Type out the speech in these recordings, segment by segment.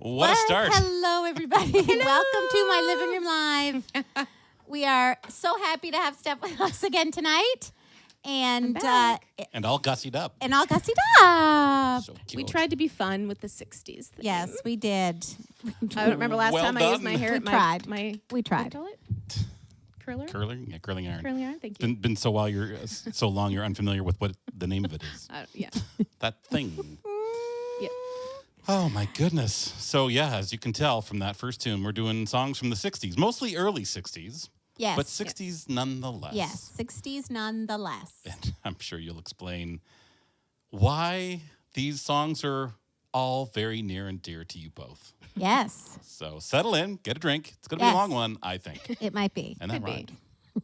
What a start. Hello, everybody. Welcome to my living room live. We are so happy to have Steph with us again tonight. And all gussied up. So cute. We tried to be fun with the 60s theme. Yes, we did. I don't remember last time I used my hair. We tried. We tried. What do you call it? Curler? Curling iron. Curling iron, thank you. Been so long you're unfamiliar with what the name of it is. Yeah. That thing. Yeah. Oh my goodness. So yeah, as you can tell from that first tune, we're doing songs from the 60s, mostly early 60s. Yes. But 60s nonetheless. Yes, 60s nonetheless. And I'm sure you'll explain why these songs are all very near and dear to you both. Yes. So settle in, get a drink. It's going to be a long one, I think. It might be. And that rhymed. Could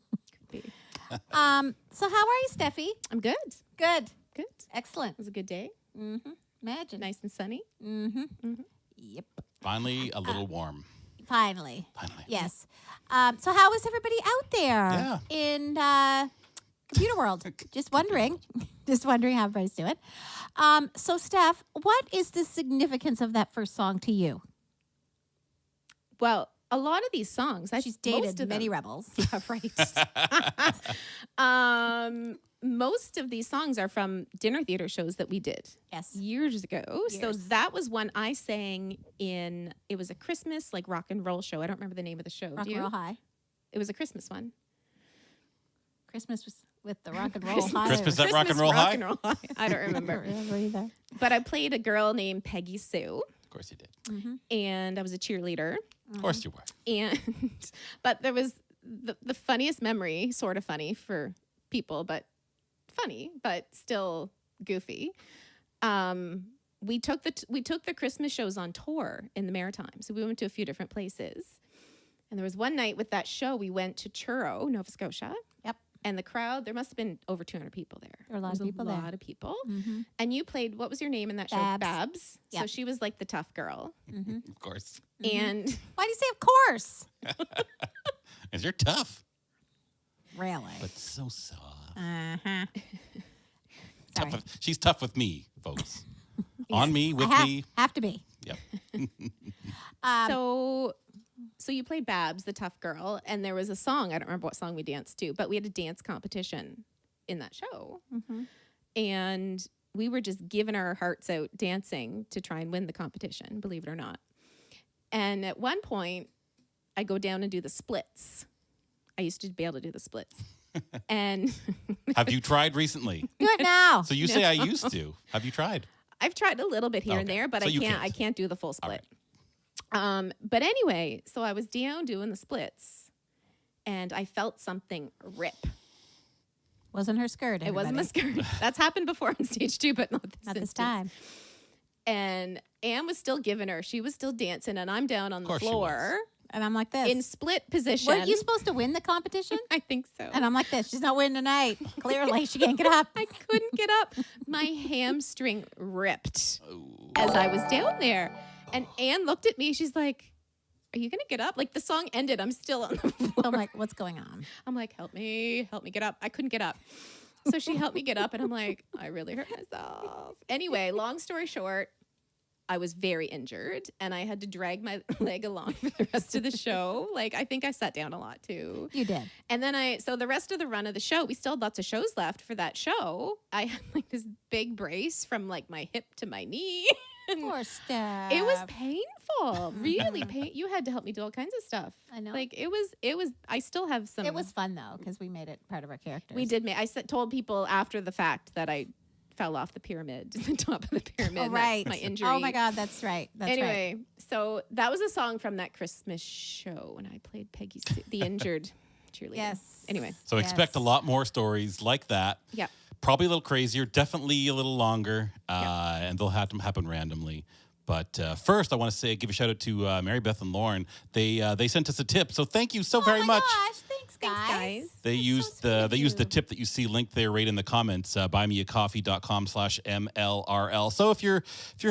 be. So how are you, Steffi? I'm good. Good. Good. Excellent. It was a good day. Mm-hmm. Imagine. Nice and sunny. Mm-hmm. Yep. Finally, a little warm. Finally. Finally. Yes. So how is everybody out there in computer world? Just wondering. Just wondering how everybody's doing. So, Steph, what is the significance of that first song to you? Well, a lot of these songs, She's dated many rebels. Yeah, right. Most of these songs are from dinner theater shows that we did years ago. So that was one I sang in. It was a Christmas rock and roll show. I don't remember the name of the show. Rock and Roll High. It was a Christmas one. Christmas was with the Rock and Roll High. Christmas at Rock and Roll High? I don't remember. I don't remember either. But I played a girl named Peggy Sue. Of course you did. Mm-hmm. And I was a cheerleader. Of course you were. But there was the funniest memory, sort of funny for people, but funny, but still goofy. We took the Christmas shows on tour in the Maritimes. So we went to a few different places. And there was one night with that show, we went to Truro, Nova Scotia. Yep. And the crowd, there must have been over 200 people there. There were a lot of people there. A lot of people. Mm-hmm. And you played, what was your name in that show? Babs. Yep. So she was like the tough girl. Mm-hmm. Of course. And why do you say of course? Because you're tough. Really? But so soft. Uh-huh. She's tough with me, folks. On me, with me. Have to be. Yep. So you played Babs, the tough girl, and there was a song. I don't remember what song we danced to, but we had a dance competition in that show. Mm-hmm. And we were just giving our hearts out dancing to try and win the competition, believe it or not. And at one point, I go down and do the splits. I used to be able to do the splits. And have you tried recently? Do it now. So you say I used to. Have you tried? I've tried a little bit here and there, but so I can't do the full split. But anyway, so I was down doing the splits, and I felt something rip. Wasn't her skirt, everybody. It wasn't my skirt. That's happened before on stage too, but not this time. And Anne was still giving her. She was still dancing, and I'm down on the floor. And I'm like this. In split position. Weren't you supposed to win the competition? I think so. And I'm like this. She's not winning tonight. Clearly, she can't get up. I couldn't get up. My hamstring ripped as I was down there. And Anne looked at me. She's like, are you going to get up? Like, the song ended. I'm still on the floor. I'm like, what's going on? I'm like, help me get up. I couldn't get up. So she helped me get up, and I'm like, I really hurt myself. Anyway, long story short, I was very injured, and I had to drag my leg along for the rest of the show. I think I sat down a lot, too. You did. And then so the rest of the run of the show, we still had lots of shows left for that show. I had, this big brace from, my hip to my knee. Poor Steph. It was painful, really painful. You had to help me do all kinds of stuff. I know. It was, I still have some. It was fun, though, because we made it part of our characters. We did told people after the fact that I fell off the pyramid, the top of the pyramid. Oh, right. That's my injury. Oh, my God, that's right. Anyway, so that was a song from that Christmas show when I played Peggy Sue, the injured cheerleader. Yes. Anyway. So expect a lot more stories like that. Yeah. Probably a little crazier, definitely a little longer, and they'll have to happen randomly. But first, I want to give a shout out to Mary Beth and Lauren. They sent us a tip, so thank you so very much. Gosh, thank Thanks, guys. They used the tip that you see linked there right in the comments, buymeacoffee.com/MLRL. So if you're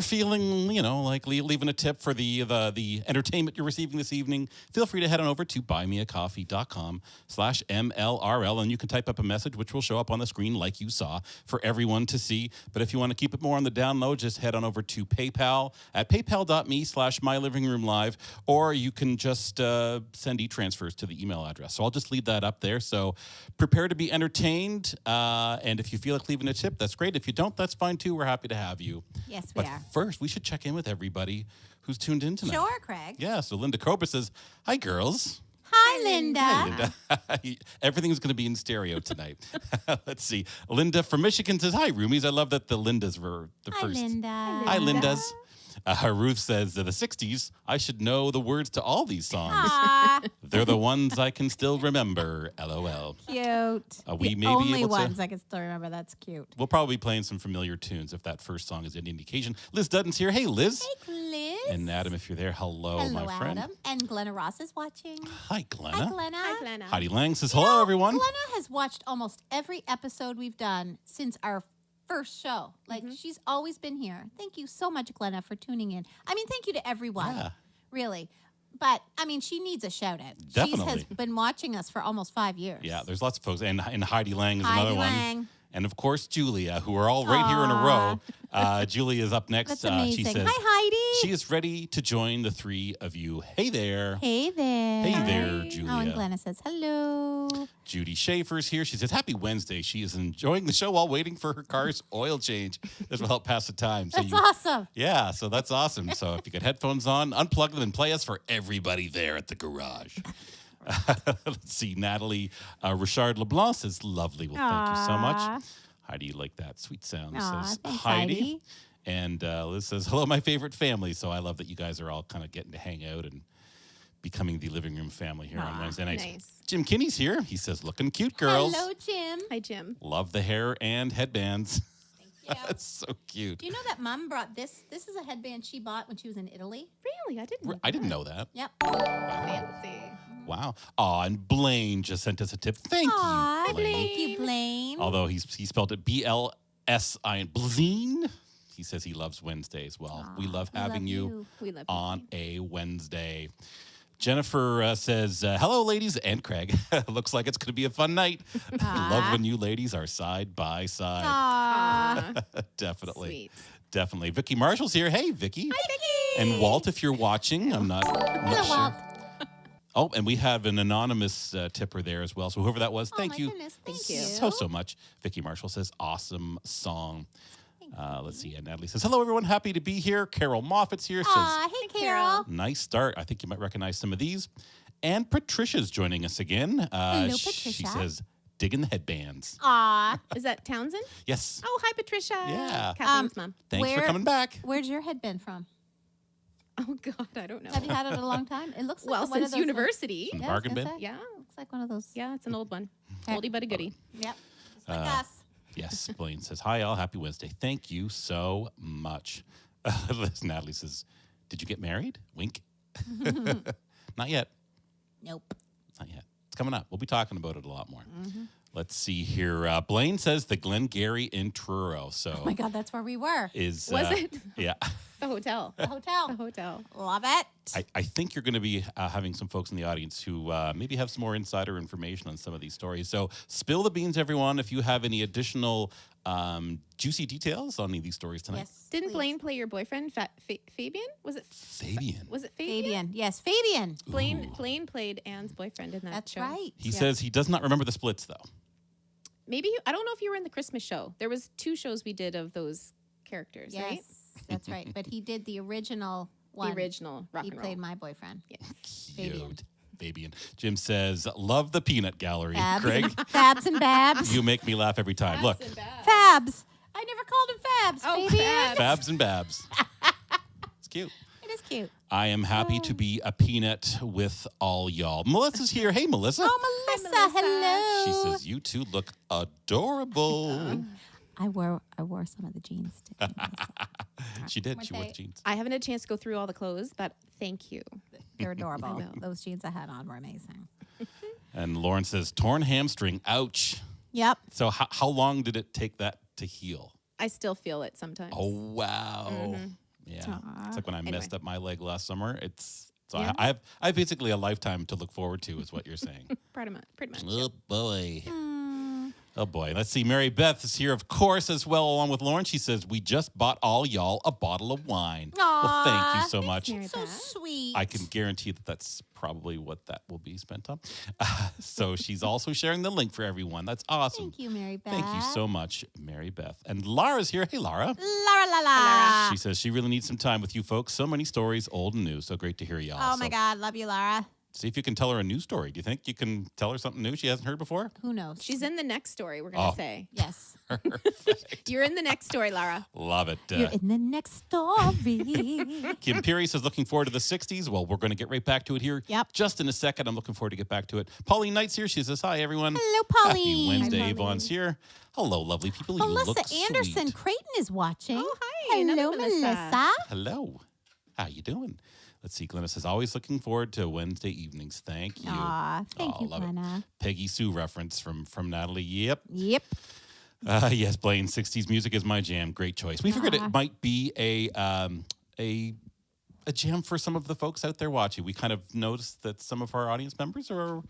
feeling, like leaving a tip for the entertainment you're receiving this evening, feel free to head on over to buymeacoffee.com/MLRL, and you can type up a message which will show up on the screen like you saw for everyone to see. But if you want to keep it more on the down low, just head on over to PayPal at paypal.me/mylivingroomlive, or you can just send e-transfers to the email address. So I'll just leave that up there. So prepare to be entertained. And if you feel like leaving a tip, that's great. If you don't, that's fine too. We're happy to have you. Yes, we but are. First, we should check in with everybody who's tuned in tonight. Sure, Craig. Yeah, so Linda Cobra says, hi, girls. Hi, Linda. Hi, Linda. Everything's going to be in stereo tonight. Let's see. Linda from Michigan says, hi, roomies. I love that the Lindas were the first. Hi, Linda. Hi, Lindas. Ruth says, the 60s, I should know the words to all these songs. Aww. They're the ones I can still remember. LOL. Cute. We the may be only able to- ones I can still remember. That's cute. We'll probably be playing some familiar tunes if that first song is any indication. Liz Dutton's here. Hey, Liz. Hey, Liz. And Adam, if you're there, hello, Hello, my friend. Adam. And Glenna Ross is watching. Hi, Glenna. Hi, Glenna. Hi, Glenna. Heidi Lang says, hello, everyone. Glenna has watched almost every episode we've done since our first show. Like, she's always been here. Thank you so much, Glenna, for tuning in. I mean, thank you to everyone. Yeah. Really. But, I mean, she needs a shout-out. Definitely. She has been watching us for almost 5 years. Yeah, there's lots of folks. And Heidi Lang is Heidi another Lang. one. And, of course, Julia, who are all right here in a row. Julia is up next. That's amazing. She says, Hi, Heidi. she is ready to join the three of you. Hey there. Hey there. Hey there, Oh, and Julia. Glenna says hello. Judy Schaefer's here. She says, happy Wednesday. She is enjoying the show while waiting for her car's oil change. This will help pass the time. So That's awesome. Yeah, so that's awesome. So if you got headphones on, unplug them and play us for everybody there at the garage. Let's see. Natalie Richard LeBlanc says, lovely. Well, thank you so much. Heidi, you like that sweet sound? Aw, Says thanks, Heidi. Heidi. And Liz says, hello, my favorite family. So I love that you guys are all kind of getting to hang out and becoming the living room family here on Wednesday nights. nice. Jim Kinney's here. He says, looking cute, girls. Hello, Jim. Hi, Jim. Love the hair and headbands. Thank you. That's so cute. Do you know that Mom brought this? This is a headband she bought when she was in Italy. Really? I didn't know I didn't know that. Yep. Fancy. Wow. Oh, and Blaine just sent us a tip. Thank Aw, you, Blaine. thank you, Blaine. Although he spelled it BLSI. Blaine. He says he loves Wednesdays. Well, we love having you We love on a Wednesday. Jennifer says, hello, ladies and Craig. Looks like it's going to be a fun night. Love when you ladies are side by side. Aw. Definitely. Sweet. Definitely. Vicky Marshall's here. Hey, Vicky. Hi, Vicky. And Walt, if you're watching, I'm not Hello, sure. Walt. Oh, and we have an anonymous tipper there as well. So whoever that was, Oh, thank my you goodness, thank you. so much. Vicky Marshall says, awesome song. Let's see. And Natalie says, hello, everyone. Happy to be here. Carol Moffat's here. Aw, hey, Carol. Nice start. I think you might recognize some of these. And Patricia's joining us again. Hello, She Patricia. says, digging the headbands. Aw. Is that Townsend? Yes. Oh, hi, Patricia. Yeah. Kathleen's mom. Thanks for where- coming back. Where's your headband from? Oh, God, I don't know. Have you had it a long time? It looks like Well, one since of those university. From the Yeah, I was bargain gonna bin? say. Yeah. Looks like one of those. Yeah, it's an old one. Okay. Oldie but a goodie. Yep. Just like us. Yes, Blaine says, hi, all. Happy Wednesday. Thank you so much. Natalie says, did you get married? Wink. Not yet. Nope. Not yet. It's coming up. We'll be talking about it a lot more. Let's see here. Blaine says the Glengarry in Truro. So Oh my God, that's where we were. is Was it? Yeah. The hotel. The hotel. The hotel. Love it. I think you're going to be having some folks in the audience who maybe have some more insider information on some of these stories. So spill the beans, everyone. If you have any additional juicy details on any of these stories tonight. Yes. Didn't please. Blaine play your boyfriend, Fabian? Was it? Fabian. Was it Fabian? Fabian. Yes, Fabian. Blaine played Anne's boyfriend in that That's show. right. He says he does not remember the splits, though. Maybe I don't know if you were in the Christmas show. There was 2 shows we did of those characters, Yes, right? that's right. But he did the original one. The original rock He and played roll. my boyfriend. Yes. Fabian. Cute. Fabian. Jim says, love the peanut gallery. Fabs. Craig, Fabs and Babs. you make me laugh every time. Look, Fabs. I never called him Fabs. Oh, Fabian. Fabs. Fabs and Babs. It's cute. It is cute. I am happy to be a peanut with all y'all. Melissa's here. Hey, Melissa. Oh, Melissa. Melissa. Hello. She says, you two look adorable. I wore some of the jeans today. She did. She wore the they- jeans. I haven't had a chance to go through all the clothes, but thank you. They're adorable. will. Those jeans I had on were amazing. And Lauren says, torn hamstring. Ouch. Yep. So how long did it take that to heal? I still feel it sometimes. Oh, wow. Mm-hmm. Yeah. Aww. It's like when I messed up my leg last summer. So Yeah. I have basically a lifetime to look forward to is what you're saying. Pretty much. Oh, boy. Oh, boy. Let's see. Mary Beth is here, of course, as well, along with Lauren. She says, we just bought all y'all a bottle of wine. Well, thank you so much. Mary So Beth. sweet. I can guarantee that that's probably what that will be spent on. So she's also sharing the link for everyone. That's awesome. Thank you, Mary Beth. Thank you so much, Mary Beth. And Lara's here. Hey, Lara. Lara, la, la. She says she really needs some time with you folks. So many stories, old and new. So great to hear y'all. Oh, my So God. Love you, Lara. see if you can tell her a new story. Do you think you can tell her something new she hasn't heard before? Who knows? She's in the next story, we're going to say. Yes. You're in the next story, Lara. Love it. You're in the next story. Kim Peary says, looking forward to the 60s. Well, we're going to get right back to it here. Yep. Just in a second. I'm looking forward to get back to it. Pauline Knight's here. She says, hi, everyone. Hello, Happy Pauline. Wednesday. Hi, Yvonne's here. Hello, lovely people. You look Melissa Anderson sweet. Creighton is watching. Oh, hi. Hello, Another Melissa. Hello. How you doing? Let's see. Glenna says, always looking forward to Wednesday evenings. Thank you. Aw, thank you, love it. Glenna. Peggy Sue reference from Natalie. Yep. Yep. Yes, Blaine, 60s music is my jam. Great choice. We figured it might be a jam for some of the folks out there watching. We kind of noticed that some of our audience members are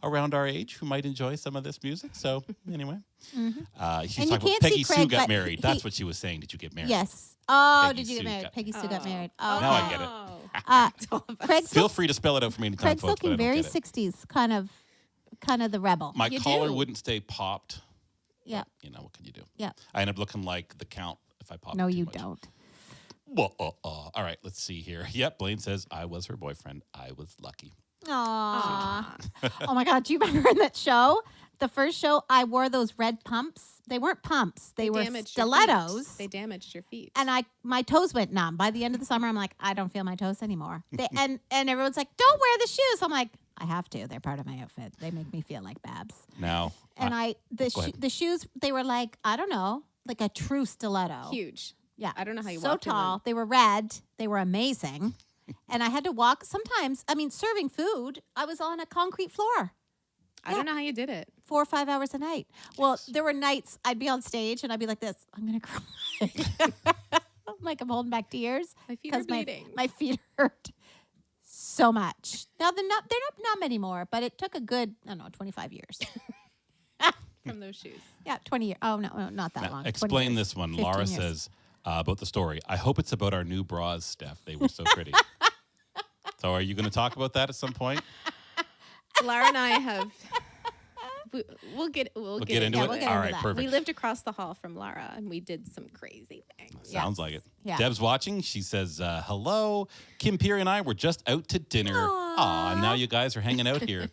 around our age who might enjoy some of this music. So anyway, she's And you talking about can't Peggy see Sue Craig, got but married. That's he- what she was saying. Did you get married? Yes. Oh, Peggy did you Sue get married? got Peggy Sue got married. Oh. Oh, Now I get it. Craig's, Feel free to spell it out for me anytime, Craig's folks. But I looking don't very get it. 60s, kind of the rebel. My You collar do. wouldn't stay popped. Yeah. You know, what can you do? Yeah. I end up looking like the Count if I pop No, it too you much. don't. Well, all right, let's see here. Yep, Blaine says, I was her boyfriend. I was lucky. Aww. Oh, my God. Do you remember in that show? The first show, I wore those red pumps. They weren't pumps. They were damaged your stilettos. feet. They damaged your feet. And my toes went numb. By the end of the summer, I'm like, I don't feel my toes anymore. And everyone's like, don't wear the shoes. I'm like, I have to. They're part of my outfit. They make me feel like Babs. Now, And go ahead. the shoes, they were like, I don't know, like a true stiletto. Huge. Yeah. I don't know how you so walked in them. tall. They were red. They were amazing. And I had to walk sometimes. I mean, serving food, I was on a concrete floor I don't know how you did it. 4 or 5 hours a night. Well, there were nights I'd be on stage and I'd be like this. I'm going to cry. Like I'm holding back tears. My feet are 'cause bleeding. My feet hurt so much. Now they're not numb anymore, but it took a good, I don't know, 25 years. From those shoes. Yeah, 20 years. Oh, no, not that Now, long. 20 explain years. this one. 15 Laura years. says about the story. I hope it's about our new bras, Steph. They were so pretty. So are you going to talk about that at some point? Lara and I have. We'll get We'll into get into Yeah, it? we'll get All into right, that. perfect. We lived across the hall from Lara, and we did some crazy things. Sounds like it. Yeah. Deb's watching. She says, hello. Kim Peary and I were just out to dinner. Aw, and now you guys are hanging out here.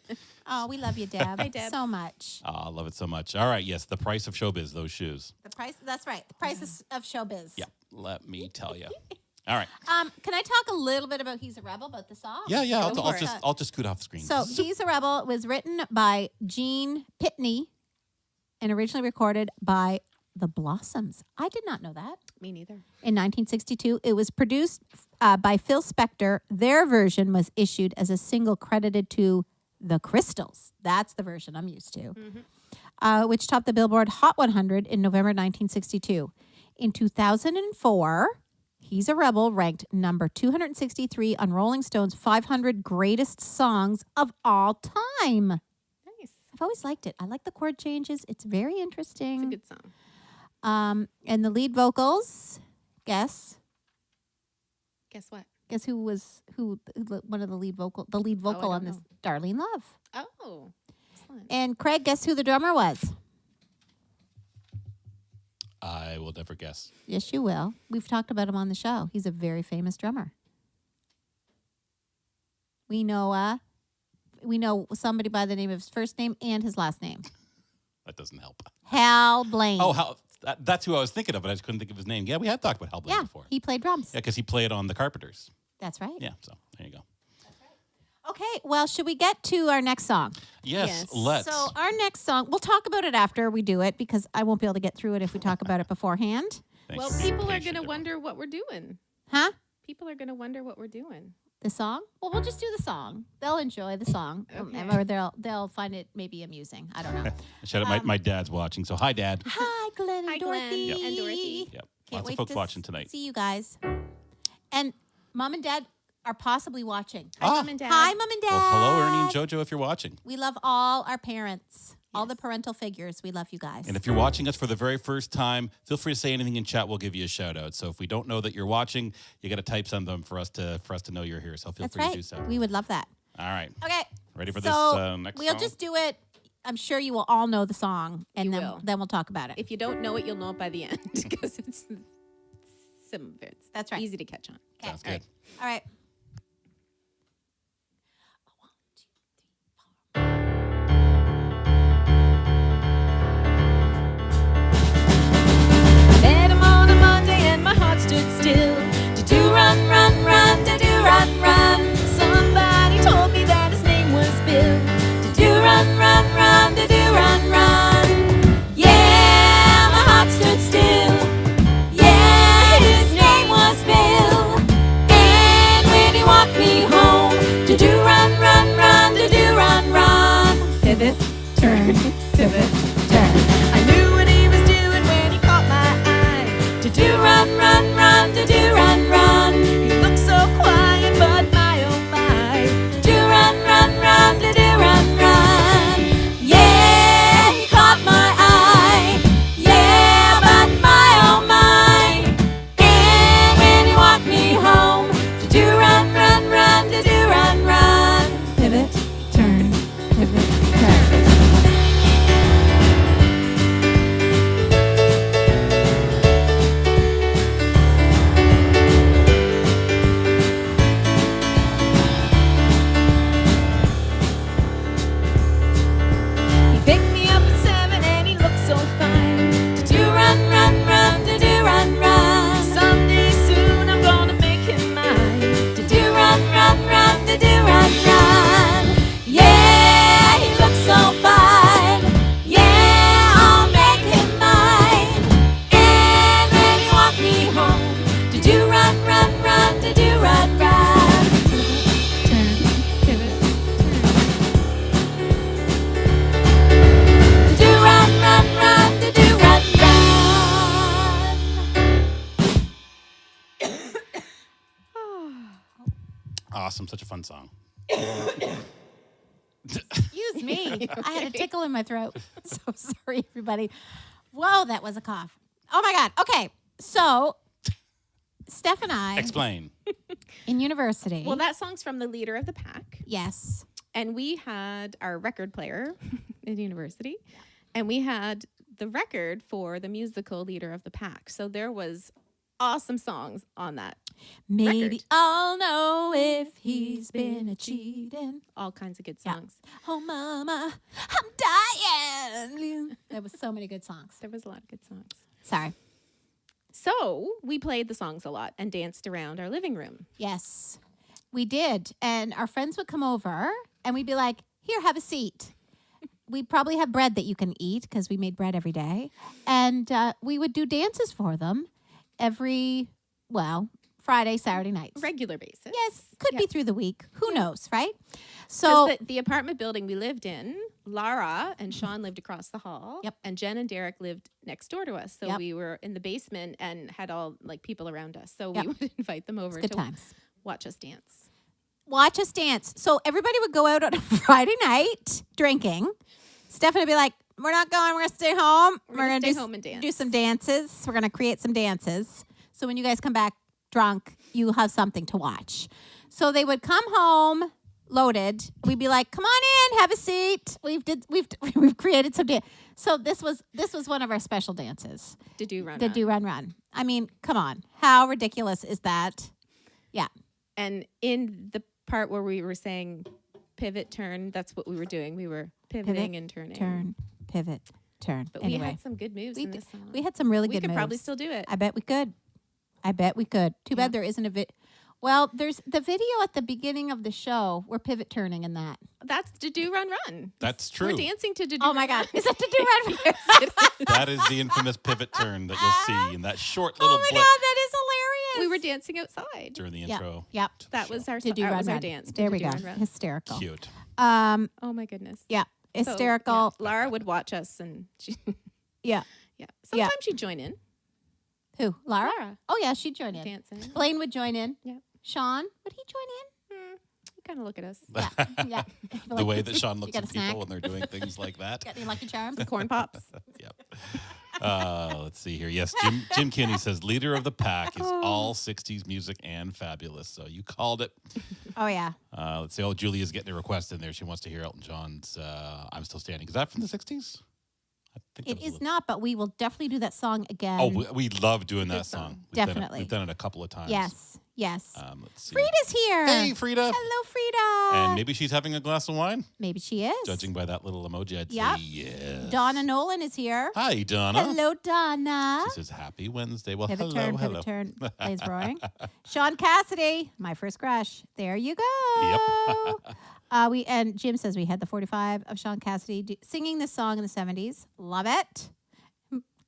Oh, we love you, Deb. Hi, Deb. So much. Aw, I love it so much. All right, yes, the price of showbiz, those shoes. The price, that's right. The price of showbiz. Yeah, let me tell you. All right. Can I talk a little bit about He's a Rebel, about the song? Yeah, Go for it. I'll just scoot off the screen. So He's a Rebel was written by Gene Pitney and originally recorded by the Blossoms. I did not know that. Me neither. In 1962, it was produced by Phil Spector. Their version was issued as a single credited to the Crystals. That's the version I'm used to, which topped the Billboard Hot 100 in November 1962. In 2004, He's a Rebel ranked number 263 on Rolling Stone's 500 Greatest Songs of All Time. Nice. I've always liked it. I like the chord changes. It's very interesting. It's a good song. And the lead vocals, guess Guess what? who one of the lead vocal on don't this? know. Darlene Love. Oh, excellent. And Craig, guess who the drummer was? I will never guess. Yes, you will. We've talked about him on the show. He's a very famous drummer. We know somebody by the name of his first name and his last name. That doesn't help. Hal Blaine. Oh, that's who I was thinking of, but I just couldn't think of his name. Yeah, we have talked about Hal Blaine yeah, before. he played drums. Yeah, because he played on the Carpenters. That's right. Yeah, so there you go. Okay, well, should we get to our next song? Yes, Yes. let's. So our next song, we'll talk about it after we do it because I won't be able to get through it if we talk about it beforehand. Thank Well, you for people being are going to patient, wonder what we're doing. Huh? People are going to wonder what we're doing. The song? Well, we'll just do the song. They'll enjoy the song, or they'll find it maybe amusing. I don't know. Shout out, my dad's watching. So hi, Dad. Hi, Glenn and Dorothy. Yep. And Dorothy. Yep. Can't Lots wait of folks to watching tonight. See you guys. And Mom and Dad are possibly watching. Hi, Mom and Dad. Hi, Mom and Dad. Well, hello, Ernie and JoJo, if you're watching. We love all our parents, all the parental figures. We love you guys. And if you're watching us for the very first time, feel free to say anything in chat. We'll give you a shout out. So if we don't know that you're watching, you got to type something for us to know you're here. So feel That's free right. to do so. We would love that. All right. Okay. Ready for so this next we'll song? just do it. I'm sure you will all know the song, and then we'll talk about it. If you don't know it, you'll know it by the end because it's That's right. easy to catch on. Sounds good. All right. Met him on a Monday and my heart stood still. Do run, run, run, do run, run. Somebody told me that his name was Bill. Do run, run, run, do run, run. Yeah, my heart stood still. Yeah, his name was Bill. And when he walked me home, do run, run, run, do run, run. Pivot, turn, pivot, turn. I knew what he was doing when he caught my eye. Do run, run, run, do run, run. He looked so quiet, but my oh my. Do run, run, run, do run, run. Yeah, he caught my eye. Yeah, but my oh my. And when he walked me home, do run, run, run, do run, run. Pivot, turn, pivot, turn. He picked me up at 7 and he looked so fine. Do run, run, run, do run, run. Someday soon I'm gonna make him mine. Do run, run, run, do run, run. Yeah, he looks so fine. Yeah, I'll make him mine. And when he walked me home, do run, run, run, do run, run. Turn, pivot, do run, run, run, do run, run. Awesome. Such a fun song. Excuse me. I had a tickle in my throat. So sorry, everybody. Whoa, that was a cough. Oh, my God. Okay. So, Steph and I, Explain. in university. Well, that song's from the Leader of the Pack. Yes. And we had our record player in university. And we had the record for the musical Leader of the Pack. So there was awesome songs on that. Maybe record. I'll know if he's been a cheating. All kinds of good Yeah. songs. Oh, mama, I'm dying. There was so many good songs. There was a lot of good songs. Sorry. So we played the songs a lot and danced around our living room. Yes, we did. And our friends would come over and we'd be like, here, have a seat. We probably have bread that you can eat because we made bread every day. And we would do dances for them every, Friday, Saturday nights. Regular basis. Yes, could be through the week. Who knows, right? So So, the apartment building we lived in, Lara and Sean lived across the hall. Yep. And Jen and Derek lived next door to us. So Yep. we were in the basement and had all like people around us. So Yep. we would invite them over good to times. watch us dance. Watch us dance. So everybody would go out on a Friday night drinking. Stephanie would be like, we're not going. We're going to stay home. We're gonna gonna stay home and dance. Do some dances. We're going to create some dances. So when you guys come back drunk, you have something to watch. So they would come home loaded. We'd be like, come on in, have a seat. We've created some dance. So this was one of our special dances. To do run. The Run. do run run. I mean, come on. How ridiculous is that? Yeah. And in the part where we were saying pivot, turn, that's what we were doing. We were pivoting and turning. Turn, pivot, turn. But anyway, we had some good moves in this song. we had some really We good could moves. probably still do it. I bet we could. Too bad there isn't a video. Well, there's the video at the beginning of the show. We're pivot turning in that. That's to do run run. That's true. We're dancing to do Oh my God. Is that to do run run? That is the infamous pivot turn that you'll see in that short little Oh my blip. God, that is We were dancing outside during the intro. Yep. That was our Did you that run, was our run? dance. There we Did you go. run, run? Hysterical. Cute. Oh my goodness. Yeah. So, Hysterical. yeah, Lara would watch us, and she. Yeah. Yeah. Sometimes she'd join in. Who? Lara? Lara. Oh yeah, she'd join in. Dancing. Blaine would join in. Yeah. Sean, would he join You kind of look at us. in? Yeah. The way that Sean looks got at a snack? people when they're doing things like that. Got any Lucky Charms? Corn pops. Yep. Let's see here. Yes, Jim Kinney says leader of the pack is all 60s music and fabulous. So you called it. Oh yeah. Let's see. Oh, Julia's getting a request in there. She wants to hear Elton John's I'm Still Standing. Is that from the 60s? I think It is not, but we will definitely do that song again. Oh, we love doing that good song. song. Definitely. We've done it a couple of times. Yes. Yes. Let's see. Frida's here. Hey, Frida. Hello, Frida. And maybe she's having a glass of wine, Maybe she is. judging by that little emoji. I'd Yep. say yes. Donna Nolan is here. Hi, Donna. Hello, Donna. She says happy Wednesday. Well, Pivot hello, turn, hello. pivot turn. Plays roaring. Sean Cassidy, my first crush. There you go. Yep. And Jim says we had the 45 of Sean Cassidy singing this song in the 70s. Love it.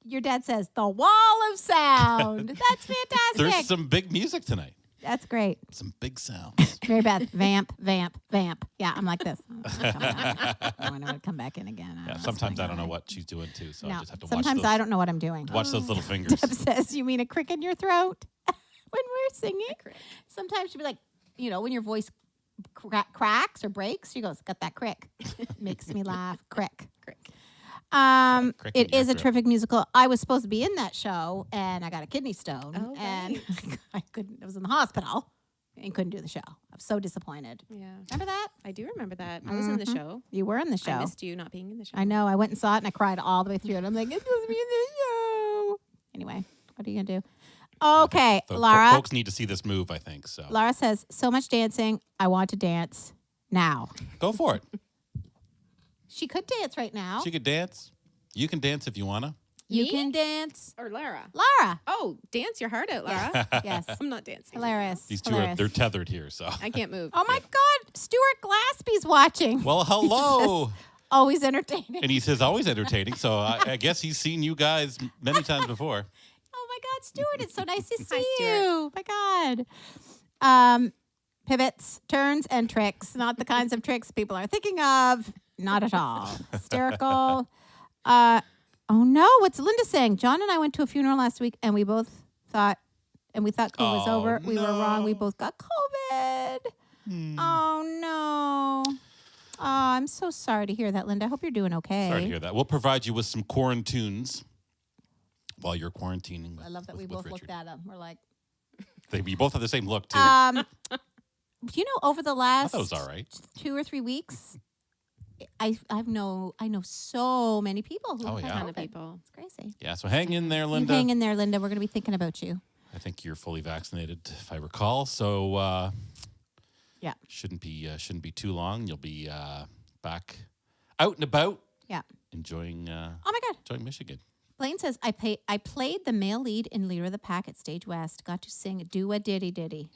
Your dad says the wall of sound. That's fantastic. There's some big music tonight. That's great. Some big sounds. Mary Beth, vamp, vamp, vamp. Yeah, I'm like this. I want to come back in again. Yeah, sometimes I don't know what she's doing too, so I No, just have to sometimes watch I don't know what I'm doing. watch those little fingers. Deb says, you mean a crick in your throat when we're singing? Sometimes she'll be like, when your voice cracks or breaks, she goes, got that crick. Makes me laugh. Crick. Crick. Crick in It your is a throat. terrific musical. I was supposed to be in that show, and I got a kidney stone, Oh, and right. I couldn't. I was in the hospital and couldn't do the show. I was so disappointed. Yeah. Remember that? I do remember that. I was in the show. You were in the show. I missed you not being in the show. I know. I went and saw it, and I cried all the way through it. I'm like, it's supposed to be in this show. Anyway, what are you gonna do? Okay, So Lara. folks need to see this move, I think. So Lara says, so much dancing. I want to dance now. go for it. She could dance right now. She could dance. You can dance if you wanna. You Me? can dance. Or Lara. Lara. Oh, dance your heart out, Lara. Yes. I'm not dancing. Hilarious. These two Hilarious. they're tethered here. So I can't move. Oh my God. Stuart Glaspie's watching. well, hello. Always entertaining. And he says always entertaining. So I guess he's seen you guys many times before. Oh my God, Stuart, it's so nice to see Hi, Stuart. you. My God. Pivots, turns, and tricks. Not the kinds of tricks people are thinking of. Not at all. Hysterical. Oh no, what's Linda saying? John and I went to a funeral last week, and we both thought, COVID was Oh, over. We were wrong. We no. both got COVID. Oh no. Oh, I'm so sorry to hear that, Linda. I hope you're doing okay. Sorry to hear that. We'll provide you with some quarantunes while you're quarantining. I love that we both looked at them. We're like, We both have the same look too. over the I last thought it was all right. 2 or 3 weeks, I know so many people who Oh, have yeah. had Ton of COVID. people. It's crazy. Yeah, so hang in there, You Linda. hang in there, Linda. We're going to be thinking about you. I think you're fully vaccinated, if I recall. So Yeah. shouldn't be too long. You'll be back out and about, Yeah. enjoying Oh my God. enjoying Michigan. Blaine says, I played the male lead in Leader of the Pack at Stage West. Got to sing Do a Diddy Diddy.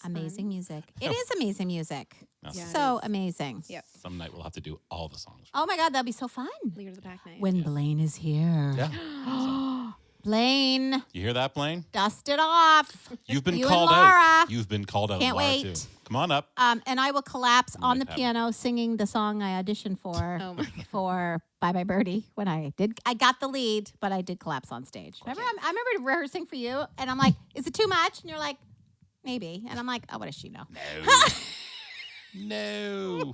Amazing music. It is amazing music. No. Yeah, it So is. amazing. Yep. Some night we'll have to do all the songs. Oh my God, that'll be so fun. Leader of the pack night. When Blaine is here. Yeah. Blaine, You hear that, Blaine? dust it off. You've been You and called Laura. out. You've been called out, Can't Laura, wait. too. Come on up. And I will collapse on the make it happen. piano singing the song I auditioned for Oh my God. for Bye Bye Birdie when I got the lead, but I did collapse on stage. Remember, I remember rehearsing for you, and I'm like, is it too much? And you're like, maybe. And I'm like, oh, what does she know? No.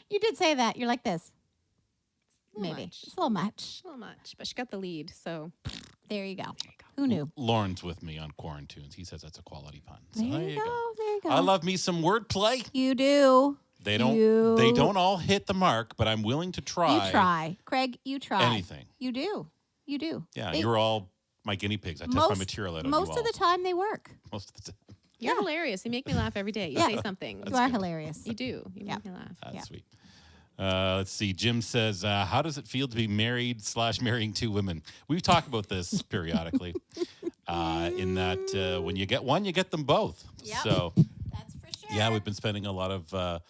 You did say that. You're like this. little Maybe. much. It's a little much. A little much, but she got the lead, so There you go. Who knew? Lauren's with me on Quarantunes. He says that's a quality pun. So There you go. There you go. I love me some wordplay. You do. They don't You- they don't all hit the mark, but I'm willing to try. You try. Craig, you try. Anything. You do. You do. Yeah, They- you're all my guinea pigs. I test my material out on most you of all. the time they work. Most of the time. you're hilarious. You make me laugh every day. You Yeah. say something. You are hilarious. You do. You Yeah. make me laugh. That's Yeah. sweet. Let's see. Jim says, how does it feel to be married / marrying two women? We've talked about this periodically. In that when you get one, you get them both. Yep. So That's for sure. yeah, we've been spending a lot of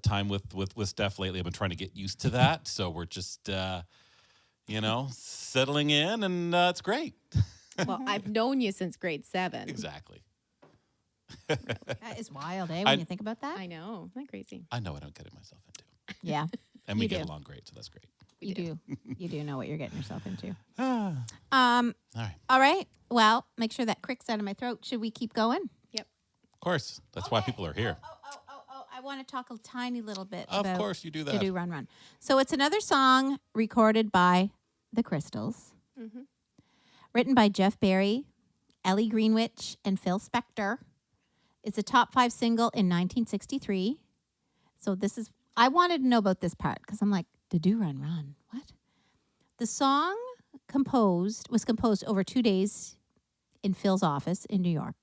time with Steph lately. I've been trying to get used to that. So we're just settling in, and it's great. Well, I've known you since grade 7. Exactly. That is wild, eh? When you think about that. I know. Isn't that crazy? I know what I'm getting myself into. Yeah. And we You get do. along great, so that's great. You do. You do know what you're getting yourself into. All right. All right. Well, make sure that crick's out of my throat. Should we keep going? Yep. Of course. That's why people are here. Oh. I want to talk a tiny little bit Of about course you do that. To Do Run Run. So it's another song recorded by the Crystals, written by Jeff Barry, Ellie Greenwich, and Phil Spector. It's a top 5 single in 1963. So I wanted to know about this part because I'm like, To Do Run Run. What? The song was composed over 2 days in Phil's office in New York.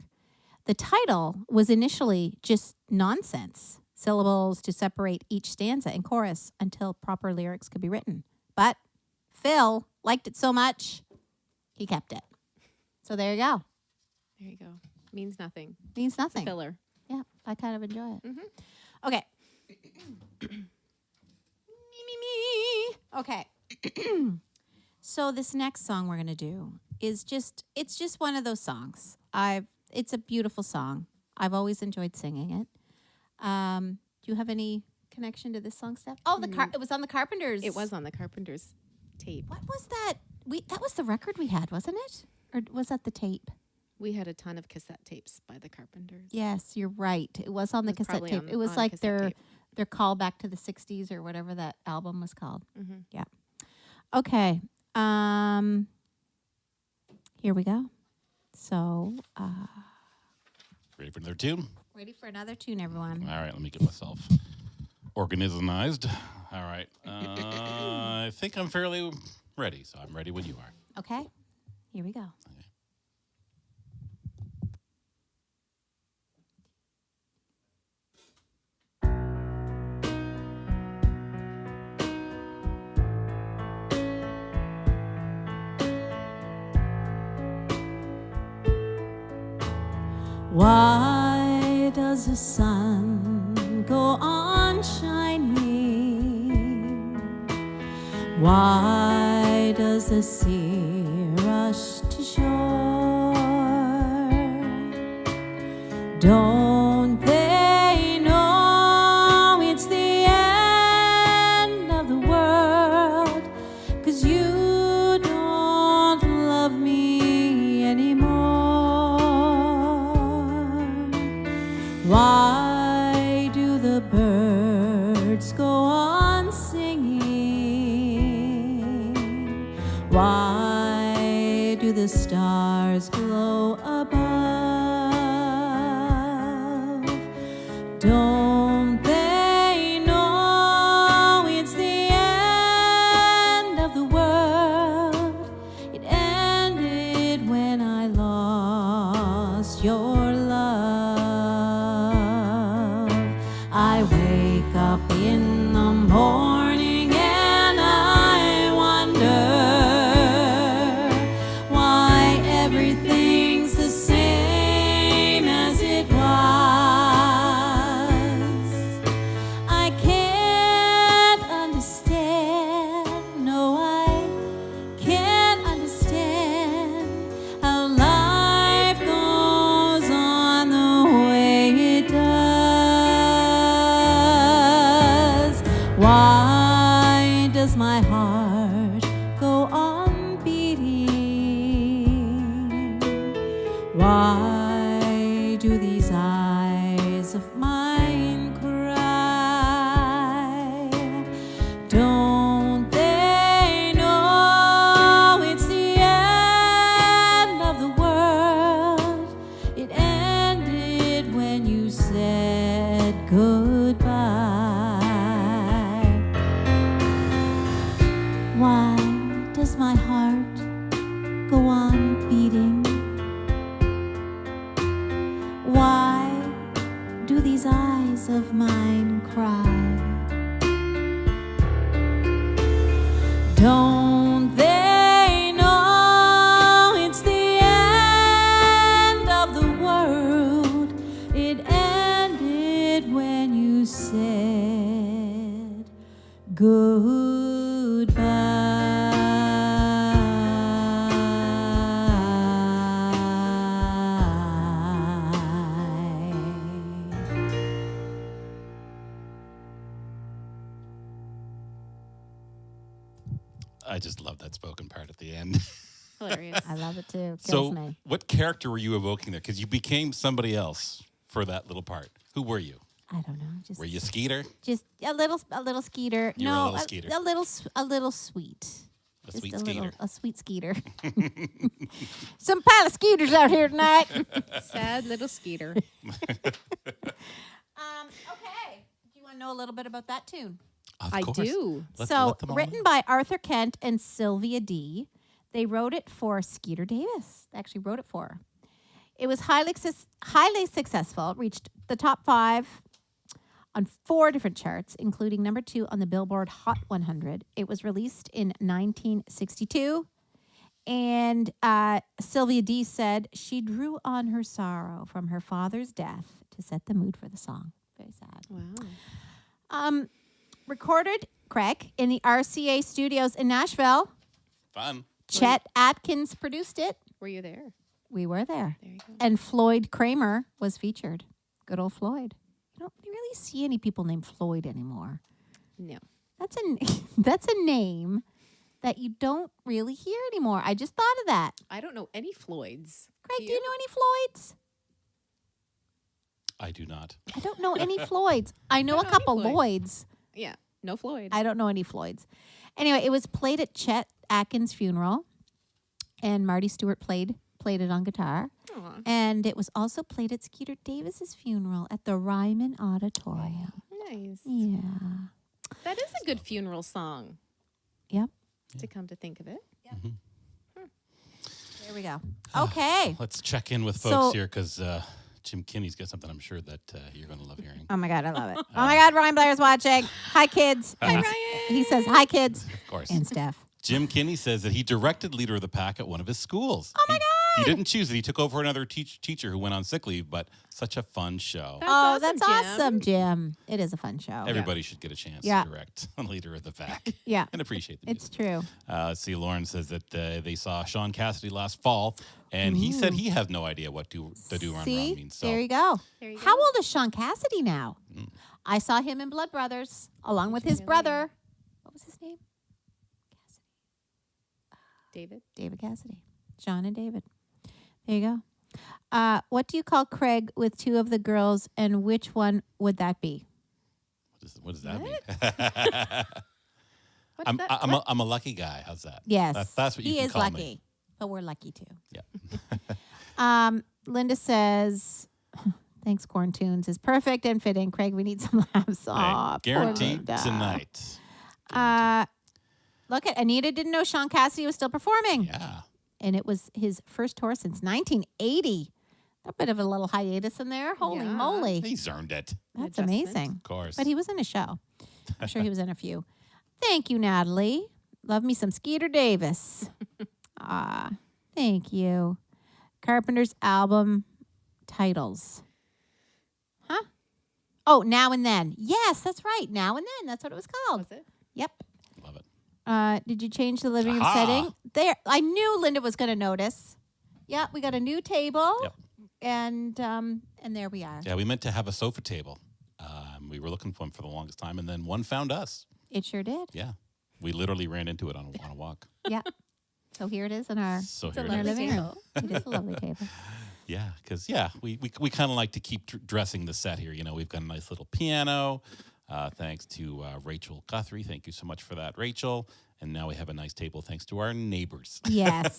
The title was initially just nonsense, syllables to separate each stanza and chorus until proper lyrics could be written. But Phil liked it so much, he kept it. So there you go. There you go. Means nothing. Means nothing. Filler. Yeah, I kind of enjoy it. Okay. me. Okay. So this next song we're gonna do is it's just one of those songs. It's a beautiful song. I've always enjoyed singing it. Do you have any connection to this song, Steph? Oh, it was on the Carpenters. It was on the Carpenters tape. What was that? That was the record we had, wasn't it? Or was that the tape? We had a ton of cassette tapes by the Carpenters. Yes, you're right. It was on the It was cassette probably tape. on- It was on like cassette their tape. call back to the 60s or whatever that album was called. Mm-hmm. Yeah. Okay. Here we go. So, Ready for another tune? ready for another tune, everyone. All right, let me get myself organized. All right. I think I'm fairly ready, so I'm ready when you are. Okay. Here we go. Why does the sun go on shining? Why does the sea rush to shore? Don't they know it's the end of the world? 'Cause you don't love me anymore. Why do the birds go on singing? Why do the stars glow above? Don't they know it's the end of the world? It ended when I lost your love. I wake up in the morning and I wonder why everything's the same as it was. I can't understand, no, I can't understand how life goes on the way it does. Why does my heart go on beating? Why do these eyes of mine cry? Don't they know it's the end of the world? It ended when you said goodbye. Why does my heart go on beating? Why do these eyes of mine cry? Don't they know it's the end of the world? It ended when you said goodbye. I just love that spoken part at the end. Hilarious. I love it too. Kills So, me. what character were you evoking there? Because you became somebody else for that little part. Who were you? I don't know. Just Were you Skeeter? Just a little Skeeter. You were No, a little Skeeter. a little sweet. A Just sweet Skeeter. a sweet Skeeter. Some pile of Skeeters out here tonight. Sad little Skeeter. Okay. Do you want to know a little bit about that tune? Of I course. do. So, them all written know. by Arthur Kent and Sylvia D. They wrote it for Skeeter Davis. They actually wrote it for her. It was highly successful, reached the top 5 on 4 different charts, including number 2 on the Billboard Hot 100. It was released in 1962. And Sylvia D said she drew on her sorrow from her father's death to set the mood for the song. Very sad. Wow. Recorded, Craig, in the RCA studios in Nashville. Fun. Chet Atkins produced it. Were you there? We were there. There you go. And Floyd Kramer was featured. Good old Floyd. You don't really see any people named Floyd anymore. No. That's a name that you don't really hear anymore. I just thought of that. I don't know any Floyds. Craig, do you know any Floyds? I do not. I don't know any Floyds. I know a any couple Floyds. Lloyds. Yeah. No Floyd. I don't know any Floyds. Anyway, it was played at Chet Atkins' funeral, and Marty Stewart played it on guitar. Aw. And it was also played at Skeeter Davis's funeral at the Ryman Auditorium. Nice. Yeah. That is a good funeral song, Yep. to come to think of it. There we go. Okay. Let's check in with folks So- here because Jim Kinney's got something I'm sure that you're going to love hearing. Oh my God, I love it. Oh my God, Ryan Blair's watching. Hi, kids. Hi, And Ryan. he says, hi, kids. Of course. And Steph. Jim Kinney says that he directed Leader of the Pack at one of his schools. Oh my God. He didn't choose it. He took over another teacher who went on sick leave, but such a fun show. That's awesome, Jim. It is a fun show. Everybody should get a chance Yeah. to direct Leader of the Pack Yeah. and appreciate the It's music. true. See, Lauren says that they saw Sean Cassidy last fall, and he said he had no idea what the do run See? run means. So There you go. There you How go. old is Sean Cassidy now? I saw him in Blood Brothers along with his Really? brother. What was his name? David. David Cassidy. Sean and David. There you go. What do you call Craig with 2 of the girls, and which one would that be? what does that mean? What's I'm, that? I'm, What? a, I'm a lucky guy. How's that? Yes. That's what you he can is call lucky, me. but we're lucky too. Yeah. Linda says, thanks, Corn Tunes is perfect and fitting. Craig, we need some laughs. Aw, poor Guaranteed Linda. tonight. Look at Anita didn't know Sean Cassidy was still performing. Yeah. And it was his first tour since 1980. A bit of a little hiatus in there. Holy Yeah. moly. He's earned it. That's Adjustment. amazing. Of course. But he was in a show. I'm sure he was in a few. Thank you, Natalie. Love me some Skeeter Davis. Thank you. Carpenter's album titles. Huh? Oh, Now and Then. Yes, that's right. Now and Then. That's what it was called. Was it? Yep. Love it. Did you change the living room Aha. setting? There. I knew Linda was going to notice. Yeah, we got a new table. Yep. And there we are. Yeah, we meant to have a sofa table. We were looking for them for the longest time, and then one found us. It sure did. Yeah. We literally ran into it on a walk. Yeah. So here it is in our, So It's a here in our it is. lovely living room. table. It is a lovely table. Yeah, because we kind of like to keep dressing the set here. You know, we've got a nice little piano. Thanks to Rachel Guthrie. Thank you so much for that, Rachel. And now we have a nice table thanks to our neighbors. Yes.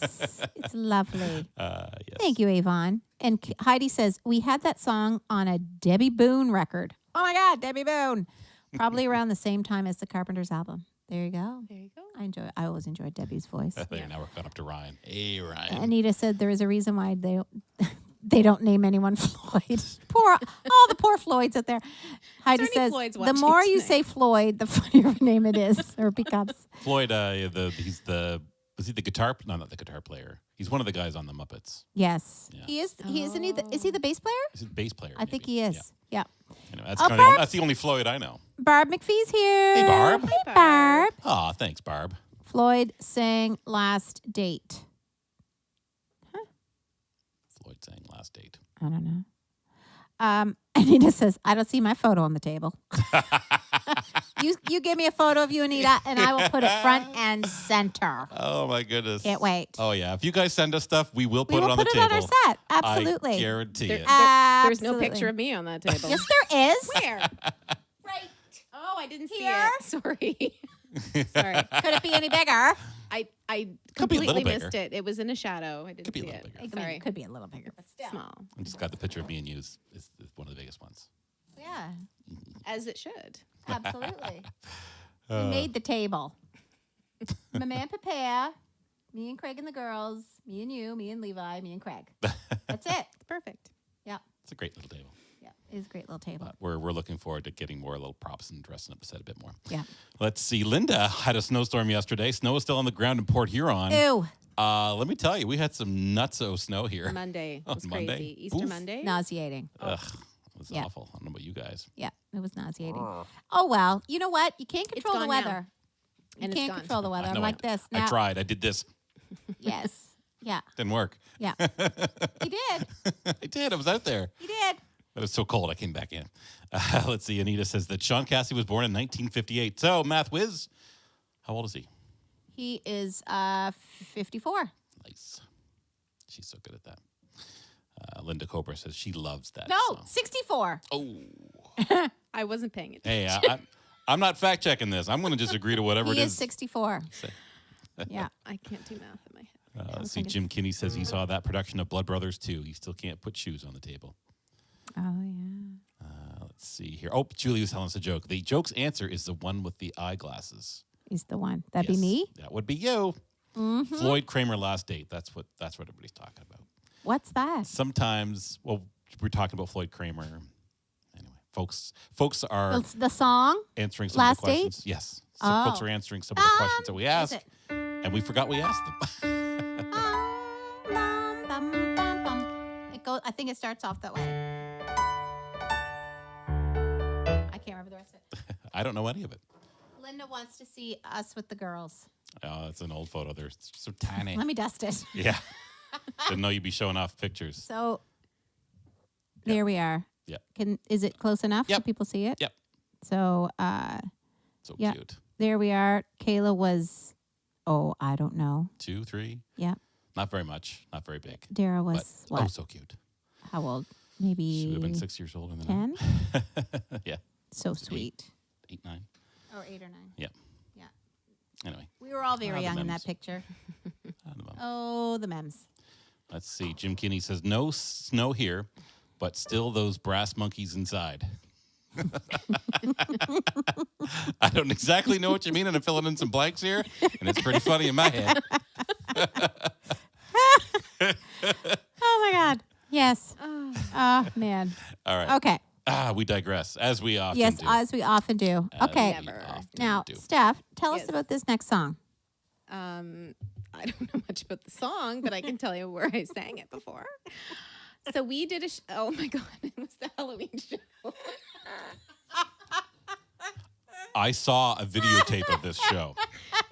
It's lovely. Yes. Thank you, Avon. And Heidi says, we had that song on a Debbie Boone record. Oh my God, Debbie Boone. Probably around the same time as the Carpenters album. There you go. There you go. I always enjoyed Debbie's voice. There, now we're caught up to Ryan. Hey, Ryan. Anita said there is a reason why they don't name anyone Floyd. All the poor Floyds out there. Heidi any says Floyds the watching more you tonight? say Floyd, the funnier of a name it is or becomes. Floyd, was he the guitar? No, not the guitar player. He's one of the guys on the Muppets. Yes, Yeah. he is. He isn't. Is he the bass player? He's the bass player. I think maybe. he is. Yeah. Anyway, Oh, that's the only Floyd I know. Barb McPhee's here. Hey, Barb. Hey, Barb. Aw, thanks, Barb. Floyd sang Last Date. Floyd saying last date. I don't know. Anita says, I don't see my photo on the table. You give me a photo of you, Anita, and I will put it front and center. Oh my goodness. Can't wait. Oh yeah. If you guys send us stuff, we will put it on the table. We will put it on our set. Absolutely. I guarantee it. There's no picture of me on that table. Yes, there is. Where? Right. Oh, I didn't see Here? it. Sorry. Sorry. Could it be any bigger? I Could be a little completely bigger. missed it. It was in a shadow. I didn't Could be a see little it. bigger. I mean, Sorry. it could be a little bigger, but still. Small. I just got the picture of me and you is one of the biggest ones. Yeah, As it should. absolutely. We made the table. My man Pepper, me and Craig and the girls, me and you, me and Levi, me and Craig. That's it. It's perfect. Yeah, It's a great little table. yeah. It is a great little table. But we're looking forward to getting more little props and dressing up the set a bit more. Yeah. Let's see. Linda had a snowstorm yesterday. Snow is still on the ground in Port Huron. Ew. Let me tell you, we had some nutso snow here. Monday On was Monday? crazy. Easter Oof. Monday. Nauseating. Ugh, it was Yeah. awful. I don't know about you guys. Yeah, it was nauseating. Oh, well. You know what? You can't control the gone now. weather. You And it's can't gone. control the weather. I I'm know, like this. I Now, tried. I did this. yes. Yeah. Didn't work. Yeah. You did. I did. I was out there. You did. But it was so cold, I came back in. Let's see. Anita says that Sean Cassidy was born in 1958. So, math whiz, how old is he? He is 54. Nice. She's so good at that. Linda Cobra says she loves that. No, song. 64. Oh. I wasn't paying attention. Hey, I'm not fact checking this. I'm going to just agree to whatever He it is is. 64. Say. Yeah. I can't do math in my head. Let's see. Jim Kinney says he saw that production of Blood Brothers too. He still can't put shoes on the table. Oh, yeah. Let's see here. Oh, Julie was telling us a joke. The joke's answer is the one with the eyeglasses. He's the one. That'd Yes, be me? That would be you. Mm-hmm. Floyd Kramer Last Date. That's what everybody's talking about. What's that? Sometimes, well, we're talking about Floyd Kramer. Anyway, folks are The song? answering some Last of the Date? questions. Yes. Some folks Oh. are answering some of the questions that we is asked, it? and we forgot we asked them. It goes. I think it starts off that way. I can't remember the rest of it. I don't know any of it. Linda wants to see us with the girls. Oh, it's an old photo. They're so tiny. Let me dust it. Yeah. Didn't know you'd be showing off pictures. So there we are. Yep. Is it close enough so Yep. people see it? Yep. So So yeah. cute. there we are. Kayla was, I don't know. 2, 3. Yeah. Not very much. Not very big. Dara But was what? oh, so cute. How old? Maybe She would have been 6 years older than 10. that. Yeah. So Eight. sweet. 8, 9. Or 8 or 9. Yeah. Yeah. Anyway. We were all very the young in memes. that picture. I don't know. Oh, the memes. Let's see. Jim Kinney says, no snow here, but still those brass monkeys inside. I don't exactly know what you mean, and I'm filling in some blanks here, and it's pretty funny in my head. Oh, my God. Yes. Oh, man. All right. Okay. We digress, as we often Yes, do. as we often do. As Okay. we Never. often Now, do. Steph, tell us Yes. about this next song. I don't know much about the song, but I can tell you where I sang it before. So we did oh my God, it was the Halloween show. I saw a videotape of this show.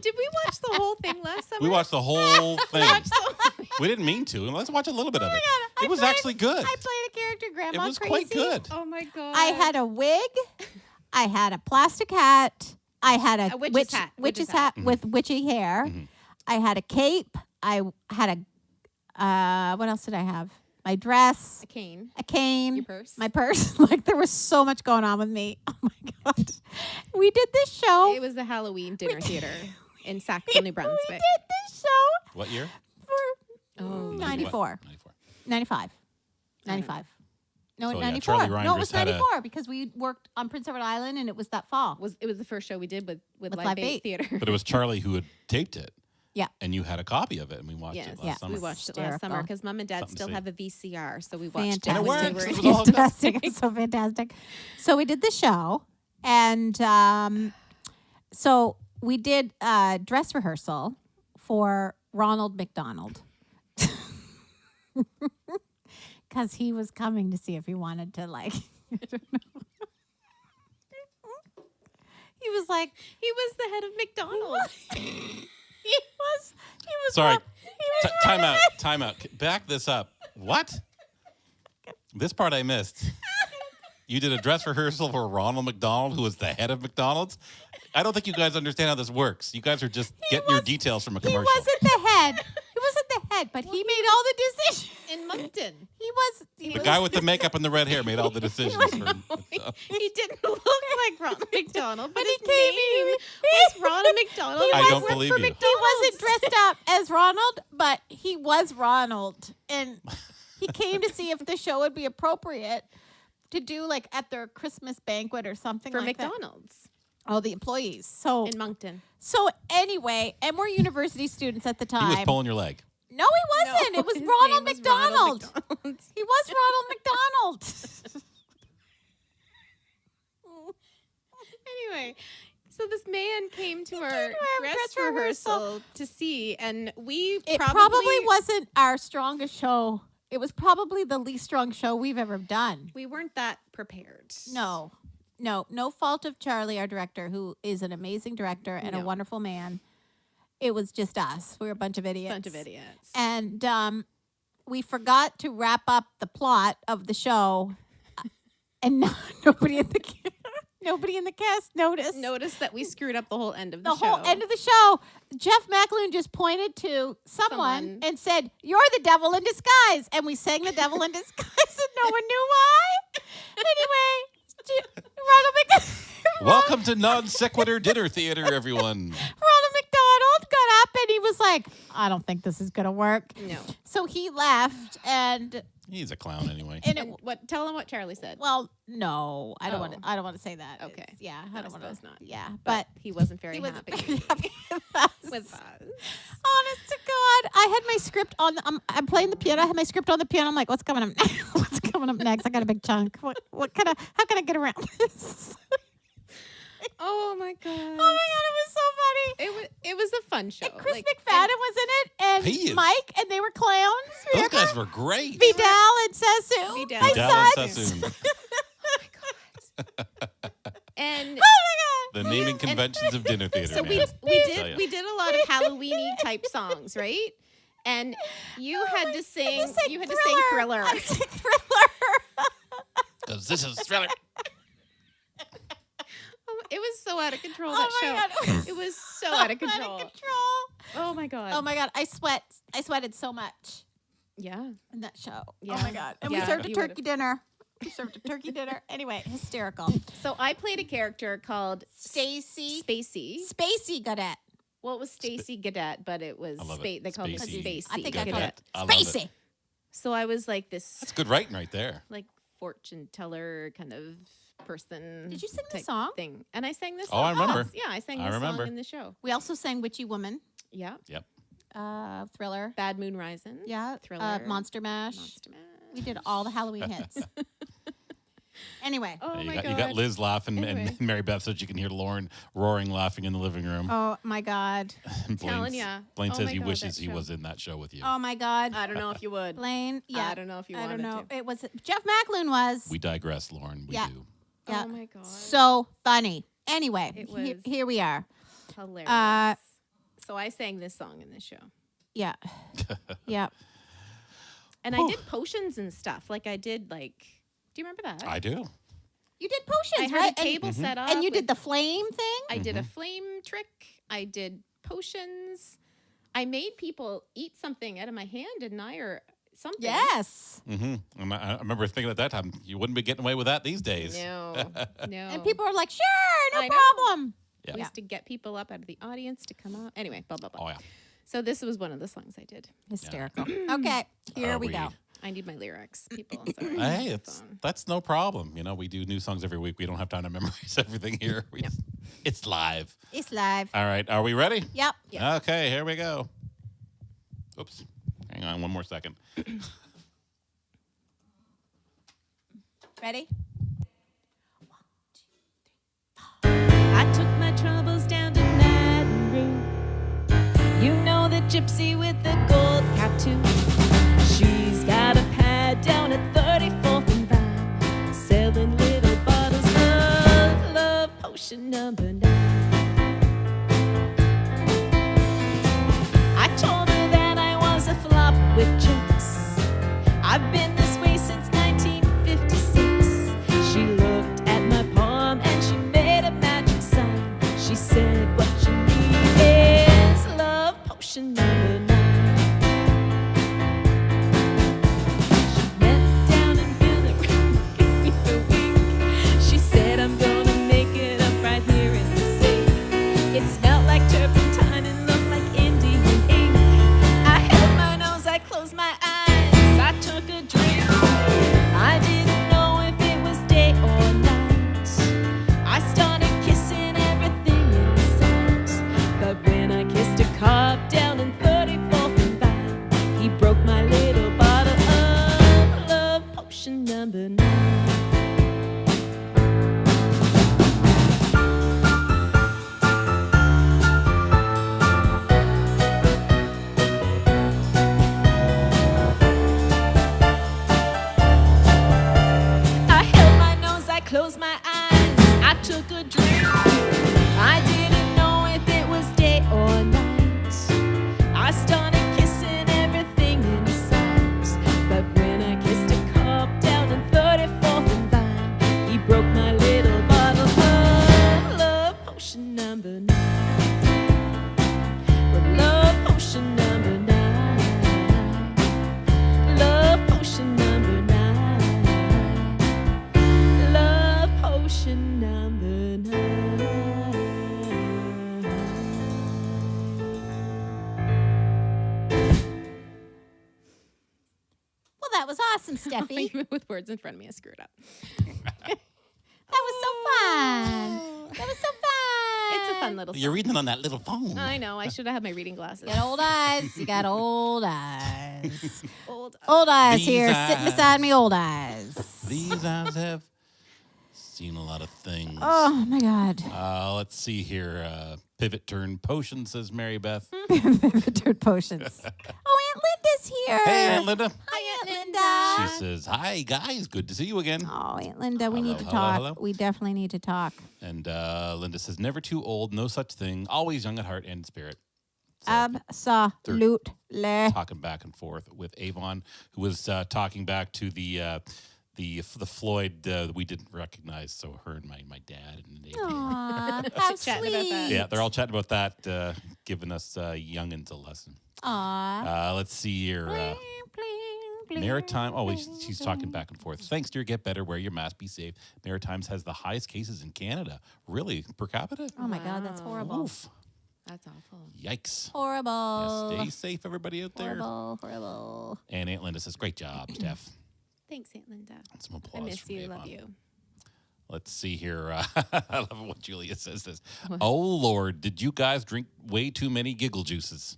Did we watch the whole thing last summer? We watched the whole thing. Watched the whole thing. We didn't mean to. Let's watch a little bit of it. God, It was actually good. I played a character, Grandma It was Crazy. quite good. Oh my God. I had a wig. I had a plastic hat. I had a witch's hat. witch's hat with witchy hair. Mhm. I had a cape. I had a, what else did I have? My dress, a cane. a cane, Your purse. my purse. Like there was so much going on with me. Oh my God. We did this show. It was the Halloween dinner theater in Sackville, New Brunswick. We did this show What year? for Oh, 94. 94. 95. 95. No, So, yeah, 94. Charlie No, it Reinders was had a- 94 because we worked on Prince Edward Island and it was that fall. It was the first show we did with Live Live Bait. Bait Theater. But it was Charlie who had taped it. Yeah. And you had a copy of it, and we watched Yes, it Yeah. last summer. we watched it last Hysterical. summer because Mom and Dad Something to still see. have a VCR, so we watched Fantastic. And it worked. it. It was all good. Fantastic. It's so fantastic. So we did the show, and so we did dress rehearsal for Ronald McDonald because he was coming to see if he wanted to I don't know. He was like, He was the head of McDonald's. he was Sorry. he was Time out. Time out. Back this up. What? This part I missed. You did a dress rehearsal for Ronald McDonald, who was the head of McDonald's. I don't think you guys understand how this works. You guys are just getting your details from a commercial. He wasn't the head. He wasn't the head, but he made all the decisions. In Moncton. The guy with the makeup and the red hair made all the decisions. He didn't look like Ronald McDonald, but his name was Ronald McDonald. I don't believe you. He wasn't dressed up as Ronald, but he was Ronald. And he came to see if the show would be appropriate to do like at their Christmas banquet or something for like McDonald's. That. Oh, the employees. So in Moncton. So anyway, and we're university students at the time. He was pulling your leg. No, he wasn't. No, it was his Ronald name was McDonald. Ronald McDonald. He was Ronald McDonald. Anyway, so this man came to our dress rehearsal to see, and it probably wasn't our strongest show. It was probably the least strong show we've ever done. We weren't that prepared. No fault of Charlie, our director, who is an amazing director and a wonderful man. It was just us. We were a bunch of idiots. And we forgot to wrap up the plot of the show, and nobody in the cast noticed that we screwed up the whole end of the show. The whole end of the show. Jeff McAloon just pointed to someone and said, "You're the devil in disguise." And we sang the devil in disguise, and no one knew why. Anyway, Welcome to Non Sequitur Dinner Theater, everyone. Ronald McDonald got up and he was like, "I don't think this is going to work." No. So he left, and he's a clown anyway. And tell him what Charlie said. Well, no, I don't want to. I don't want to say that. Okay. I don't want to. Not. Yeah, but he wasn't very happy with us. Honest to God, I had my script on. I'm playing the piano. I had my script on the piano. I'm like, "What's coming up? What's coming up next? I got a big chunk. What kind of? How can I get around this?" Oh my god! Oh my god! It was so funny. It was a fun show. And Chris McFadden was in it, and Mike, and they were clowns. Those guys were great. Vidal and Sassoon. Vidal and Sassoon. Oh my god! And oh my god! The naming conventions of dinner theater. So man. we did a lot of Halloweeny type songs, right? And you had to sing. You had to sing Thriller. I sang Thriller. Because this is Thriller. It was so out of control, that show. God. It was so out of control. Oh my god. Oh my god. I sweated so much. Yeah. In that show. Yeah. Oh my god. And we served a turkey dinner. Anyway, hysterical. So I played a character called Spacey Gadet. Well, it was Stacy Gadet, but it was they called it Spacey. I think Gadet. I called it Spacey. So I was like this. That's good writing right there. Like fortune teller kind of person. Did you sing the song? Thing. And I sang this song. Oh, I remember. Yeah, I sang this song in the show. We also sang Witchy Woman. Yeah. Yep. Thriller. Bad Moon Rising. Yeah. Thriller. Monster Mash. We did all the Halloween hits. Anyway. Oh my God. You got Liz laughing, and Mary Beth said you can hear Lauren roaring, laughing in the living room. Oh my God. Blaine says he wishes he was in that show with you. Oh my God. I don't know if you would. Blaine, yeah. I don't know if you wanted I don't know. to. It was Jeff McAloon was. We digress, Lauren. We do. Yeah. Oh my God. So funny. Anyway, here we are. Hilarious. So I sang this song in this show. Yeah. Yeah. And I did potions and stuff. Like I did do you remember that? I do. You did potions, I had a table set up. And you did the flame thing? I did a flame trick. I did potions. I made people eat something out of my hand, didn't I? Or something. Yes. And I remember thinking at that time, you wouldn't be getting away with that these days. No. And people are like, sure, no problem. Yeah. We used to get people up out of the audience to come out. Anyway, blah, blah, blah. Oh, yeah. So this was one of the songs I did. Hysterical. Okay, here we go. I need my lyrics, people. Sorry. Hey, that's no problem. You know, we do new songs every week. We don't have time to memorize everything here. It's live. It's live. All right. Are we ready? Yep. Okay, here we go. Oops. Hang on one more second. Ready? 1, 2, 3, 4. I took my troubles down to Nauru. You know the gypsy with the gold tattoo. She's got a pad down at 34th and Vine, selling little bottles of love potion number 9. I told her that I was a flop with jokes. I've been this way since 1956. She I took a drink. I didn't know if it was day or night. I started kissing everything in sight. But when I kissed a cop down in 34th and Vine, he broke my little bottle of love potion number 9. Close my eyes, I took a drink. I didn't know if it was day or night. I started kissing everything in sight. But when I kissed a cop down in 34th and Vine, he broke my little bottle of love potion number 9. Well, love potion number 9. Love potion number 9. Potion number 9. Well, that was awesome, Steffi. Even with words in front of me, I screwed up. That was so fun. That was so fun. It's a fun little song. You're reading on that little phone. I know. I should have had my reading glasses. You got old eyes. You got old eyes. Old. Old eyes These here, eyes. sitting beside me, old eyes. These eyes have seen a lot of things. Oh, my God. Let's see here. Pivot turn potion, says Mary Beth. Turd potions. Oh, Aunt Linda's here. Hey, Aunt Linda. Hi, Aunt She Linda. says, hi, guys. Good to see you again. Oh, Aunt Linda, we need to Hello, talk. hello. We definitely need to talk. And Linda says, never too old, no such thing. Always young at heart and spirit. So, Absolutely. talking back and forth with Avon, who was talking back to the Floyd we didn't recognize. So her and my dad and Avon. Aw, how Chatting about that. sweet. Yeah, they're all chatting about that, giving us youngins a lesson. Aw. Let's see here. Maritime. Oh, she's talking back and forth. Thanks, dear. Get better. Wear your mask. Be safe. Maritimes has the highest cases in Canada. Really? Per capita? Oh, my God, that's horrible. Oof. That's awful. Yikes. Horrible. Yeah, stay safe, everybody out there. Horrible, horrible. And Aunt Linda says, great job, Steph. Thanks, Aunt Linda. Some applause I miss from you. Avon. Love you. Let's see here. I love what Julia says this. Oh, Lord, did you guys drink way too many giggle juices?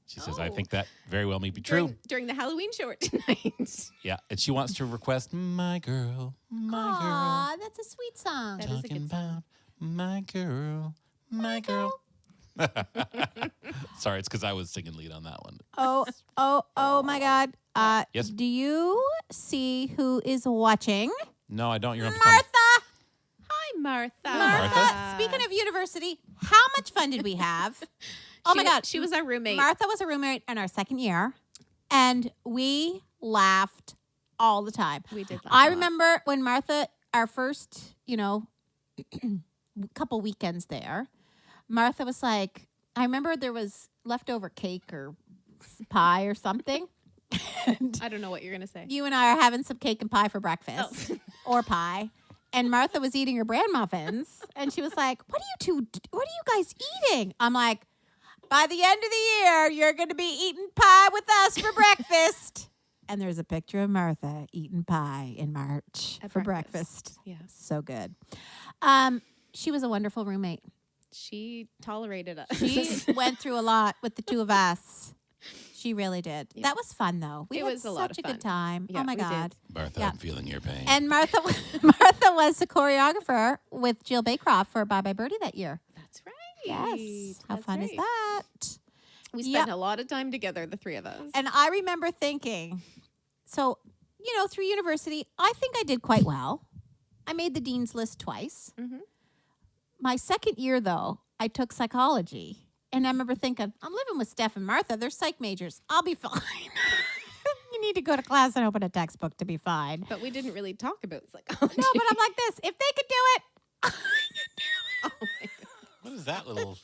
She says, I Oh. think that very well may be true. During the Halloween show tonight. Yeah, and she wants to request My Girl, My Aw, that's a sweet song. That Girl. is a Talking good song. about My Girl, My Girl. Sorry, it's because I was singing lead on that one. Oh my God. Yes. Do you see who is watching? No, I don't. You're going to tell me. Martha. Hi, Martha. Martha. Speaking of university, how much fun did we have? Oh my God. She was our roommate. Martha was a roommate in our second year, and we laughed all the time. We did. Laugh I a lot. remember when Martha, our first, couple weekends there, Martha was like, I remember there was leftover cake or pie or something. And I don't know what you're gonna say. you and I are having some cake and pie for breakfast or pie. And Martha was eating her bran muffins, and she was like, what are you guys eating? I'm like, by the end of the year, you're going to be eating pie with us for breakfast. And there's a picture of Martha eating pie in March At for breakfast. Yes. So good. She was a wonderful roommate. She tolerated us. She went through a lot with the two of us. She really did. Yeah. That was fun, though. We It had was a lot such of a good fun. time. Yeah, oh, my we did. God. Martha, Yeah. I'm feeling your pain. And Martha was the choreographer with Jill Baycroft for Bye Bye Birdie that year. That's right. Yes. How That's fun is right. that? We Yep. spent a lot of time together, the three of us. And I remember thinking, so, through university, I think I did quite well. I made the dean's list twice. Mhm. My second year, though, I took psychology. And I remember thinking, I'm living with Steph and Martha. They're psych majors. I'll be fine. You need to go to class and open a textbook to be fine. But we didn't really talk about psychology. No, but I'm like this. If they could do it, I can do it. Oh my God. What is that little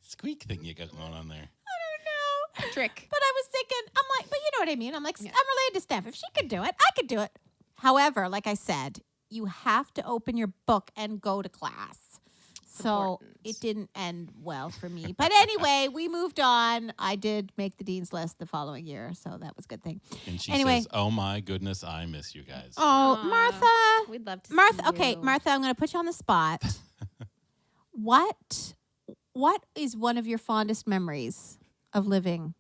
squeak thing you got going on there? I don't know. Trick. But I was thinking, I'm like, but you know what I mean? I'm like, I'm related to Steph. If she could do it, I could do it. However, like I said, you have to open your book and go to class. So it didn't end well for me. But anyway, we moved on. I did make the dean's list the following year, so that was a good thing. And she Anyway. says, "Oh my goodness, I miss you guys." Oh, Aw, Martha. We'd love to Martha, see okay, you. Martha, I'm going to put you on the spot. What is one of your fondest memories of living,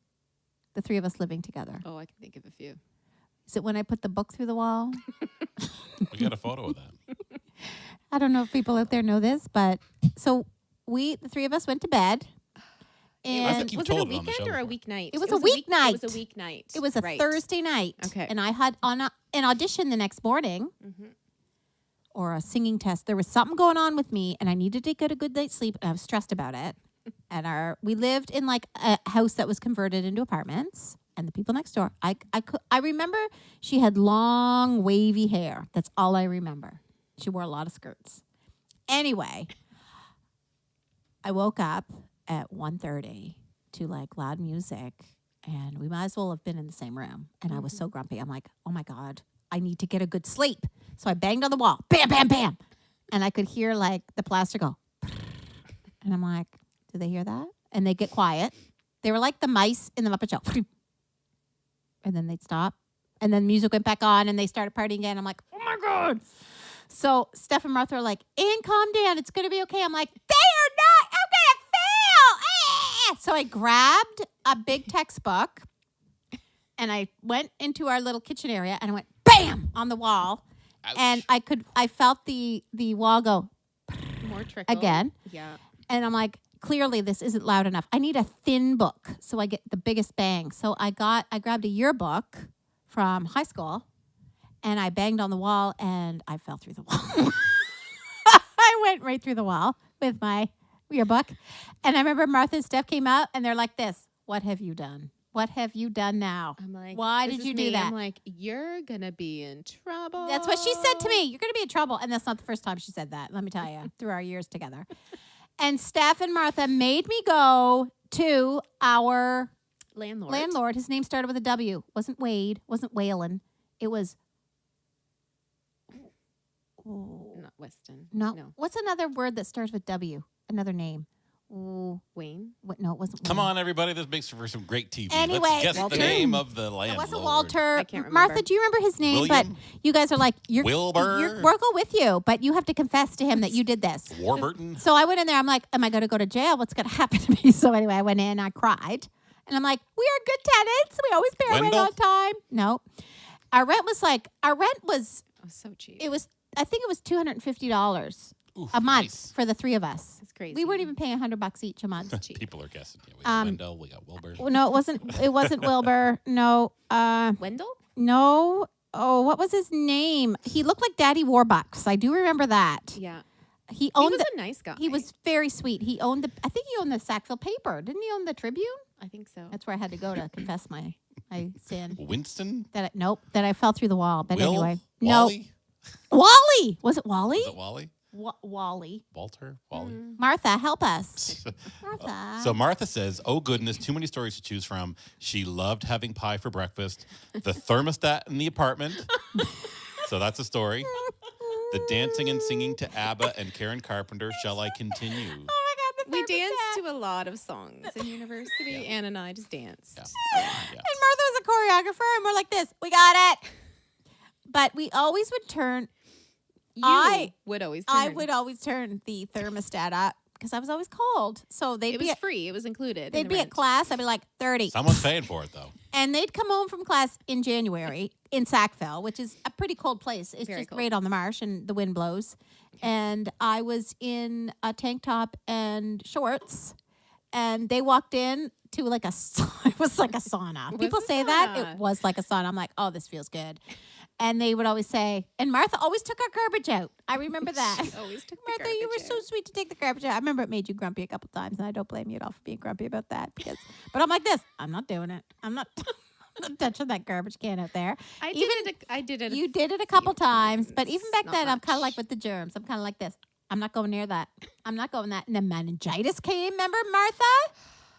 the three of us living together? Oh, I can think of a few. Is it when I put the book through the wall? We got a photo of that. I don't know if people out there know this, but so the three of us went to bed. I And think you've Was it a told it on the weekend show or a before. weeknight? It was a weeknight. It was a weeknight. it was a Right. Thursday night. Okay. And I had an audition the next morning or a singing test. There was something going on with me and I needed to get a good night's sleep. And I was stressed about it. And we lived in like a house that was converted into apartments. And the people next door, I remember she had long wavy hair. That's all I remember. She wore a lot of skirts. Anyway, I woke up at 1:30 to like loud music, and we might as well have been in the same room. And I was so grumpy. I'm like, oh my God, I need to get a good sleep. So I banged on the wall, bam, bam, bam. And I could hear like the plaster go. And I'm like, do they hear that? And they get quiet. They were like the mice in the Muppet Show. And then they'd stop. And then music went back on and they started partying again. I'm like, oh my God. So Steph and Martha are like, Anne, calm down. It's going to be okay. I'm like, they are not. I'm going to fail. Ah! So I grabbed a big textbook and I went into our little kitchen area and I went, bam, on the wall. Ouch. And I felt the wall go More trickle. again. Yeah. And I'm like, clearly this isn't loud enough. I need a thin book so I get the biggest bang. So I grabbed a yearbook from high school and I banged on the wall and I fell through the wall. I went right through the wall with my yearbook. And I remember Martha and Steph came out and they're like this, what have you done? What have you done now? I'm like, why this did is you do me. that? I'm like, you're gonna be in trouble. That's what she said to me. You're going to be in trouble. And that's not the first time she said that, let me tell you, through our years together. And Steph and Martha made me go to our landlord. His name started with a W. Wasn't Wade. Wasn't Whalen. It was. Not Weston. No. What's another word that starts with W? Another name. Ooh. Wayne. No, it wasn't. Come Wayne. on, everybody. This makes for some great TV. Anyway, Let's guess Walter. the name of the It landlord. wasn't Walter. I can't Martha, remember. do you remember his name? William? But you guys are like, Wilbur? we'll go with you, but you have to confess to him that you did this. Warburton. So I went in there. I'm like, am I going to go to jail? What's going to happen to me? So anyway, I went in. I cried. And I'm like, we are good tenants. We always pay our rent Wendell? on time. No. Our rent was, Oh, so cheap. I think it was $250 Oof, a month nice. for the three of us. That's crazy. We weren't even paying $100 each a month. cheap. People are guessing. Yeah, we got Wendell. We got Wilbur. Well, no, it wasn't Wilbur. No. Wendell? No. Oh, what was his name? He looked like Daddy Warbucks. I do remember that. Yeah. He He owned was a nice guy. He was very sweet. I think he owned the Sackville paper. Didn't he own the Tribune? I think so. That's where I had to go to confess my sin. Winston? That I fell through the wall. But Will? anyway, Wally? no, Wally. Was it Wally? Is it Wally? Wally. Walter? Wally? Martha, help us. Martha. So Martha says, oh goodness, too many stories to choose from. She loved having pie for breakfast. The thermostat in the apartment. So that's a story. The dancing and singing to ABBA and Karen Carpenter. Shall I continue? Oh my God, the We thermostat. danced to a lot of songs in university. Anne and I just danced. Yeah. And Martha was a choreographer, and we're like this. We got it. But we always would turn. You would always turn. I would always turn the thermostat up because I was always cold. So they'd It be was at, free. It was included. they'd in the be at rent. class. I'd be like 30. Someone's paying for it, though. And they'd come home from class in January in Sackville, which is a pretty cold place. It's Very just cold. right on the marsh and the wind blows. And I was in a tank top and shorts. And they walked in to like it was like a sauna. Was People a say that. sauna. It was like a sauna. I'm like, oh, this feels good. And they would always say, and Martha always took our garbage out. I remember that. She always took the Martha, you were garbage so out. sweet to take the garbage out. I remember it made you grumpy a couple times, and I don't blame you at all for being grumpy about that. But I'm like this. I'm not doing it. I'm not touching that garbage can out there. I did it. You did it a couple times, but even back not then, I'm kind of much. like with the germs. I'm kind of like this. I'm not going near that. I'm not going that. And then meningitis came. Remember, Martha?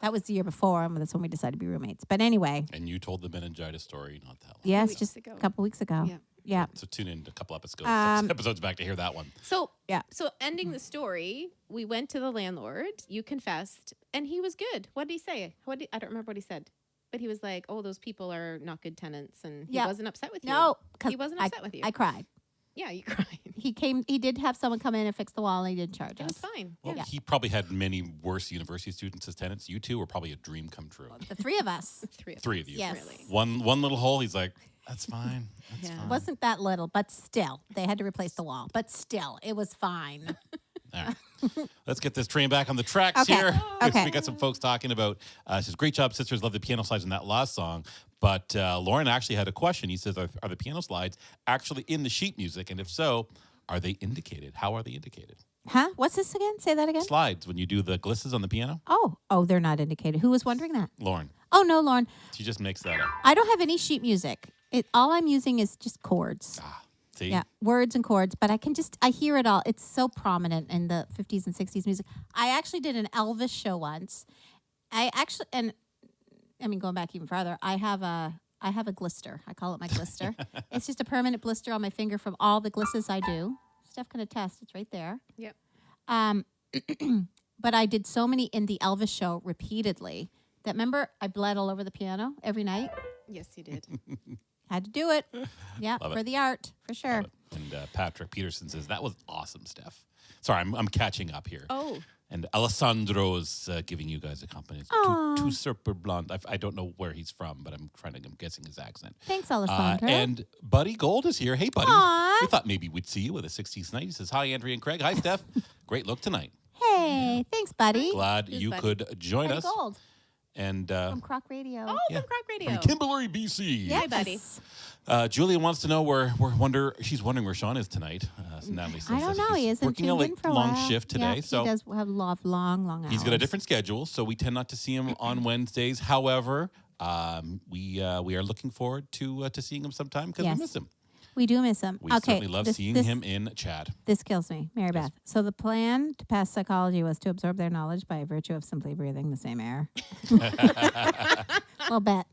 That was the year before, and that's when we decided to be roommates. But anyway, And you told the meningitis story not that long. yes, weeks just ago. a couple weeks ago. Yeah. Yeah. So tune in a couple episodes back to hear that one. So Yeah. So ending the story, we went to the landlord. You confessed, and he was good. What did he say? I don't remember what he said, but he was like, "Oh, those people are not good tenants," and he wasn't upset with you. No, he wasn't upset with you. I cried. Yeah, you cried. He did have someone come in and fix the wall, and he didn't charge It was us. fine. Well, Yeah. he probably had many worse university students as tenants. You two were probably a dream come true. The three of us. Three of you. Yes. Really. One little hole. He's like, that's fine. That's Yeah. fine. It wasn't that little, but still, they had to replace the wall. But still, it was fine. All right. Let's get this train back on the tracks Okay. here. Okay. We got some folks talking about, says, great job, sisters. Love the piano slides in that last song. But Lauren actually had a question. He says, are the piano slides actually in the sheet music? And if so, are they indicated? How are they indicated? Huh? What's this again? Say that again. Slides, when you do the glisses on the piano? Oh, they're not indicated. Who was wondering that? Lauren. Oh, no, Lauren. She just makes that up. I don't have any sheet music. All I'm using is just chords. See? Yeah, words and chords, but I hear it all. It's so prominent in the 50s and 60s music. I actually did an Elvis show once. Going back even farther, I have a blister. I call it my blister. It's just a permanent blister on my finger from all the glisses I do. Steph can attest. It's right there. Yep. But I did so many in the Elvis show repeatedly that, remember, I bled all over the piano every night. Yes, you did. Had to do it. Yeah, Love for it. the art, for sure. And Patrick Peterson says, that was awesome, Steph. Sorry, I'm catching up here. Oh. And Alessandro's giving you guys a compliment. Too super blonde. I don't know where he's from, but I'm guessing his accent. Thanks, Alessandro. And Buddy Gold is here. Hey, Buddy. Aw. We thought maybe we'd see you with a 60s night. He says, hi, Andrea and Craig. Hi, Steph. Great look tonight. Hey, thanks, buddy. Glad Who's you Buddy? could join Buddy us. Gold And from Croc Radio. Oh, Yeah. from Croc Radio. from Kimberley, BC. Hi, buddy. Julia wants to know she's wondering where Sean is tonight. So Natalie says I don't that know. he's He isn't working a tuned in late, for a long while. shift today. Yeah, so he does have long hours. he's got a different schedule, so we tend not to see him on Wednesdays. However, we are looking forward to seeing him sometime because Yes. we miss him. We do miss him. We okay, certainly love seeing him in chat. This kills me, Mary Beth. So the plan to pass psychology was to absorb their knowledge by virtue of simply breathing the same air. Little bet.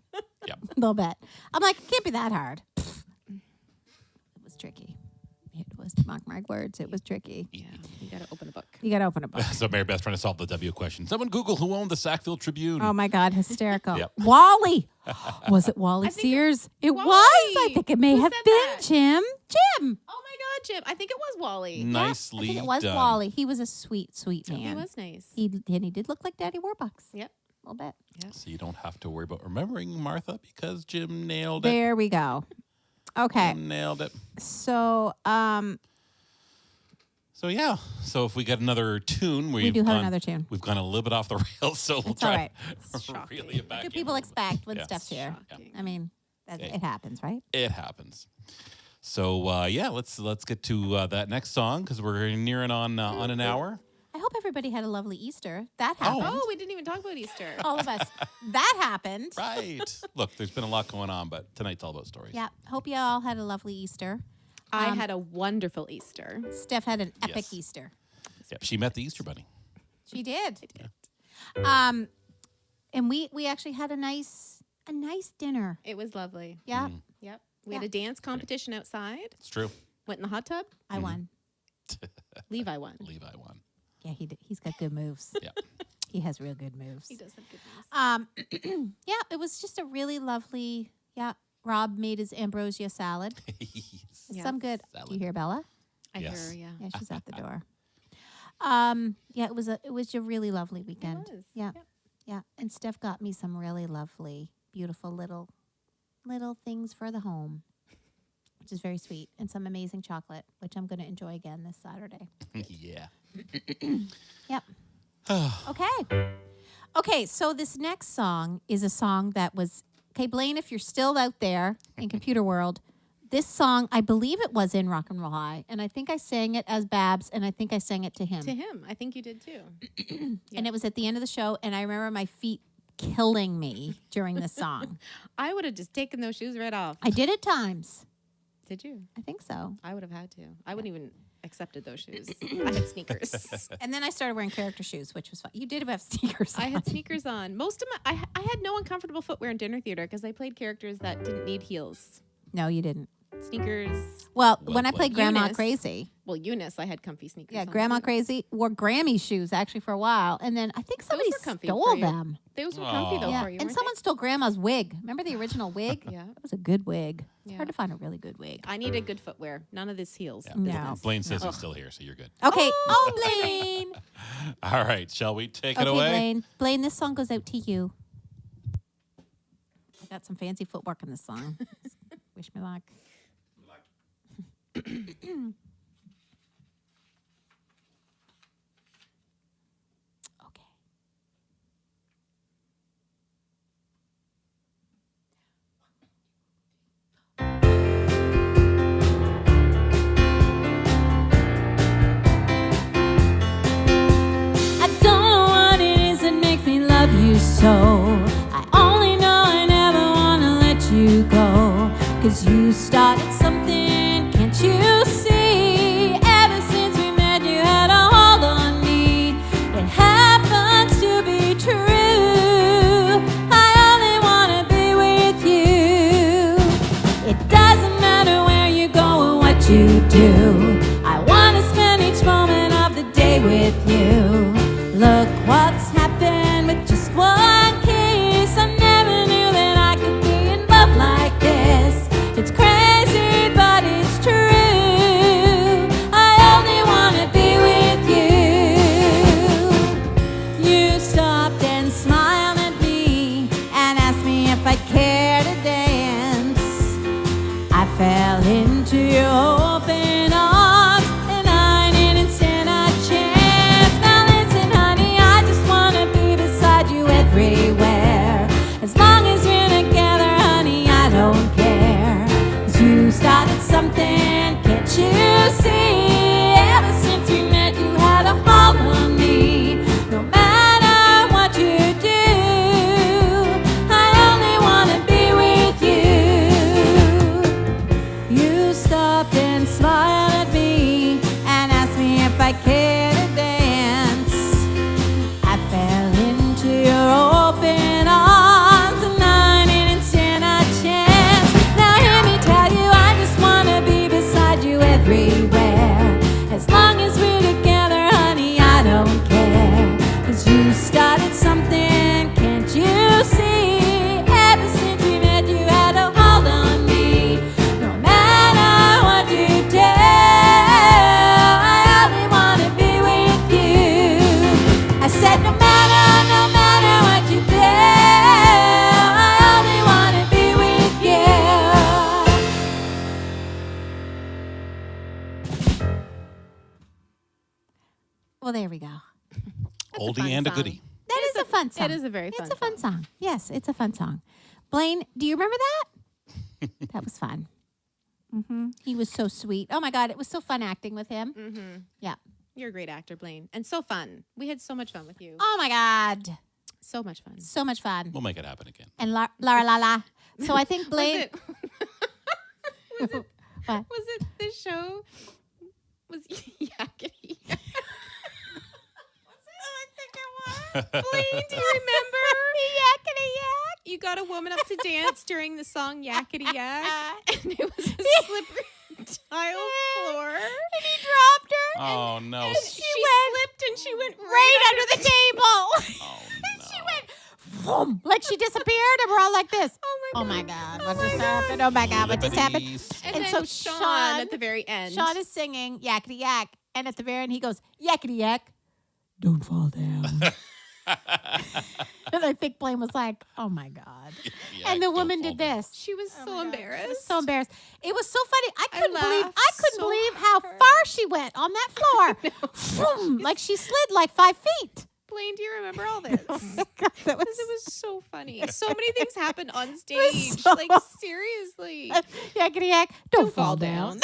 Yep. Little bet. I'm like, it can't be that hard. It was tricky. It was, mark my words, it was tricky. Yeah, you got to open a book. You got to open a book. So Mary Beth's trying to solve the W question. Someone Google who owned the Sackville Tribune. Oh my God, hysterical. Yep. Wally. Was it Wally Sears? It was. I Wally. think it may Who have said been that? Jim. Jim. Oh my God, Jim! I think it was Wally. Nicely I think it was done. Wally. He was a sweet, sweet man. He was nice. He did look like Daddy Warbucks. Yep. A little bit. So you don't have to worry about remembering Martha because Jim nailed it. There we go. Okay. Jim nailed it. So, So yeah. So if we get another tune, we do have another tune. We've gone a little bit off the rails, so we'll It's all try right. It's to shocking. reel it back. What do in. people expect when Yeah. Steph's here? Shocking. I mean, it happens, right? It happens. So let's get to that next song because we're nearing on an hour. I hope everybody had a lovely Easter. That happened. Oh, we didn't even talk about Easter. All of us. That happened. Right. Look, there's been a lot going on, but tonight's all about stories. Yeah. Hope you all had a lovely Easter. I had a wonderful Easter. Steph had an epic Yes. Easter. Yep. She met the Easter Bunny. She did. And we actually had a nice dinner. It was lovely. Yeah. Yep. We had a dance competition outside. It's true. Went in the hot tub. I won. Levi won. Levi won. Yeah, he's got good moves. Yeah. He has real good moves. He does have good news. Yeah, it was just a really lovely. Yeah, Rob made his ambrosia salad. Yeah. Some good. Do Salad. you hear Bella? I Yes. hear her, yeah. Yeah, she's at the door. Yeah, it was a really lovely weekend. was, Yeah. yeah. Yeah. And Steph got me some really lovely, beautiful little things for the home, which is very sweet, and some amazing chocolate, which I'm going to enjoy again this Saturday. Yeah. Yep. Okay. Okay, so this next song is a song that was, okay, Blaine, if you're still out there in computer world, this song, I believe it was in Rock and Roll High, and I think I sang it as Babs, and I think I sang it to him. To him. I think you did too. And it was at the end of the show, and I remember my feet killing me during this song. I would have just taken those shoes right off. I did at times. Did you? I think so. I would have had to. I wouldn't even accepted those shoes. I had sneakers. And then I started wearing character shoes, which was fun. You did have sneakers I on. had sneakers on. Most of my I had no uncomfortable footwear in dinner theater because I played characters that didn't need heels. No, you didn't. sneakers. Well, Well when I played Grandma Eunice. Crazy, Well, Eunice, I had comfy sneakers. yeah, on, Grandma too. Crazy wore Grammy shoes actually for a while, and then I think somebody were comfy stole for you. them. Those were comfy though Yeah, for you. and weren't someone stole Grandma's wig. Remember the original wig? they? Yeah. That was a good wig. It's Yeah. hard to find a really good wig. I needed good footwear. None of this heels. Yeah. No. Blaine says No. he's still here, so you're good. Okay. Oh, Blaine. All right, shall we take it Okay, away? Blaine. Blaine, this song goes out to you. I got some fancy footwork in this song. Wish me luck. Okay. I don't know what it is that makes me love you so. I only know I never wanna let you go. 'Cause you started something, can't you see? Ever since we met, you had a hold on me. It happens to be true. I only wanna be with you. It doesn't matter where you go or what you do. I wanna spend each moment of the day with you. Look what's happened with just one kiss. I never knew that I could be in love like this. It's crazy, but it's true. I only wanna be with you. You stopped and smiled at me and asked me if I'd care to dance. I fell into your open arms and I didn't stand a chance. Now listen, honey, I just wanna be beside you everywhere. As long as we're together, honey, I don't care. 'Cause you started something, can't you see? Ever since we met, you had a hold on me. No matter what you do, I only wanna be with you. You stopped and smiled at me and asked me if I care to dance. I fell into your open arms and I didn't stand a chance. Now hear me tell you, I just wanna be beside you everywhere. As long as we're together, honey, I don't care. 'Cause you started something, can't you see? Ever since we met, you had a hold on me. No matter what you do, I only wanna be with you. I said no matter what you do, I only wanna be with you. Well, there we go. Oldie fun and a song. goodie. That is a fun song. It is a very fun It's a fun song. Yes, it's a fun song. Blaine, do you remember that? That was fun. He was so sweet. Oh my God, it was so fun acting with him. Mm-hmm. Yeah. You're a great actor, Blaine. And so fun. We had so much fun with you. Oh my God, So much fun. so much fun. We'll make it happen again. And la la la. So I think Blaine. What? Was it this show? Was Yakety Yak? I think it was. Blaine, do you remember? Yakety Yak. You got a woman up to dance during the song Yakety Yak, and it was a slippery tile floor. And he dropped her. Oh, no. She slipped and she went Right under the table. Oh, no. She went boom, like she disappeared, and we're all like this. Oh my God. What just happened? Oh my God, what just happened? Flippities. And And then so Sean Sean- at the very end. Sean is singing yakety yak, and at the very end he goes yakety yak, don't fall down. And I think Blaine was like, "Oh my God!" Yeah, And the don't woman fall did down. this. She was Oh so my God. embarrassed. She was so embarrassed. It was so funny. I I couldn't believe. laughed I couldn't so believe how hard. far she went on that floor. Vroom, like she slid like 5 feet. Blaine, do you remember all this? God, that Because was it was so funny. So many things happened on was stage. so- Like, seriously. yakety yak. Don't fall down.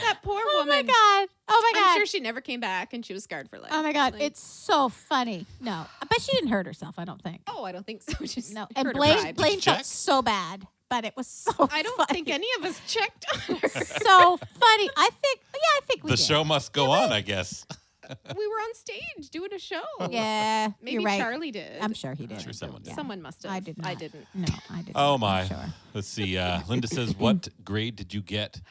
That poor Oh woman. my God. Oh my God. I'm sure she never came back and she was scarred for life. Oh my God. Like, It's so funny. No, but she didn't hurt herself. I don't think. Oh, I don't think so. She's No, and hurt her Blaine pride. Blaine Check. felt so bad, but it was so. I don't funny. think any of us checked on her. So funny. I think. Yeah, I think we The did. show must go on, I guess. we were on stage doing a show. Yeah, Maybe you're right. Charlie did. I'm sure he did. I'm sure someone did. Someone must have. I did not. I didn't. No, I didn't. Oh my. Sure. Let's see. Linda says, what grade did you get?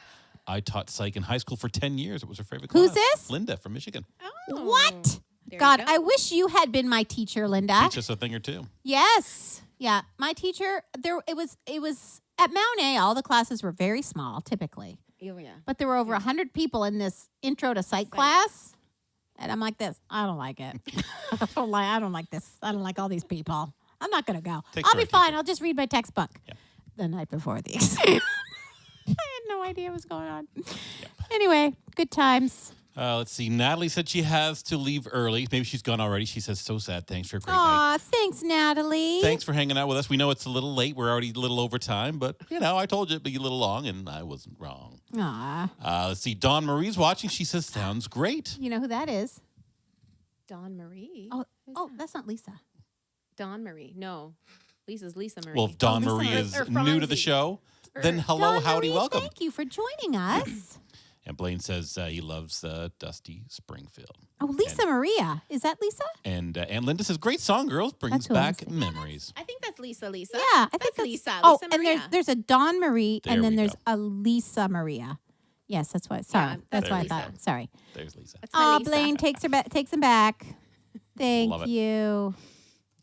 I taught psych in high school for 10 years. It was her favorite class. Who's this? Linda from Michigan. Oh. What? There God, you go. I wish you had been my teacher, Linda. Teach us a thing or two. Yes. Yeah. My teacher, it was at Mount A, all the classes were very small, typically. Oh, yeah. But there were over 100 people in this intro to psych class. And I'm like this. I don't like it. I don't like this. I don't like all these people. I'm not going to go. Take I'll care, be fine. teacher. I'll just read my textbook the night before the exam. I had no idea what was going on. Anyway, good times. Let's see. Natalie said she has to leave early. Maybe she's gone already. She says, so sad. Thanks for a great night. Aw, thanks, Natalie. Thanks for hanging out with us. We know it's a little late. We're already a little over time, but, I told you it'd be a little long, and I wasn't wrong. Aw. Let's see. Dawn Marie's watching. She says, sounds great. You know who that is? Dawn Marie. Oh, that's not Lisa. Dawn Marie. No. Lisa's Lisa Marie. Well, if Dawn Lisa Marie Marie. is Or new to the Franzi. show, then hello, Dawn howdy, Marie, welcome. Thank you for joining us. And Blaine says he loves Dusty Springfield. Oh, Lisa Maria. Is that Lisa? And Linda says, great song, girls. Brings That's who I was back thinking. memories. I think that's Lisa. Yeah, I think that's Lisa. Oh, Lisa and Maria. there's a Dawn Marie, There and then we there's go. a Lisa Maria. Yes, that's what. Sorry, Yeah, that's there what I we thought. go. Sorry. There's Lisa. That's my Oh, Lisa. Blaine takes him back. Thank Love it. you.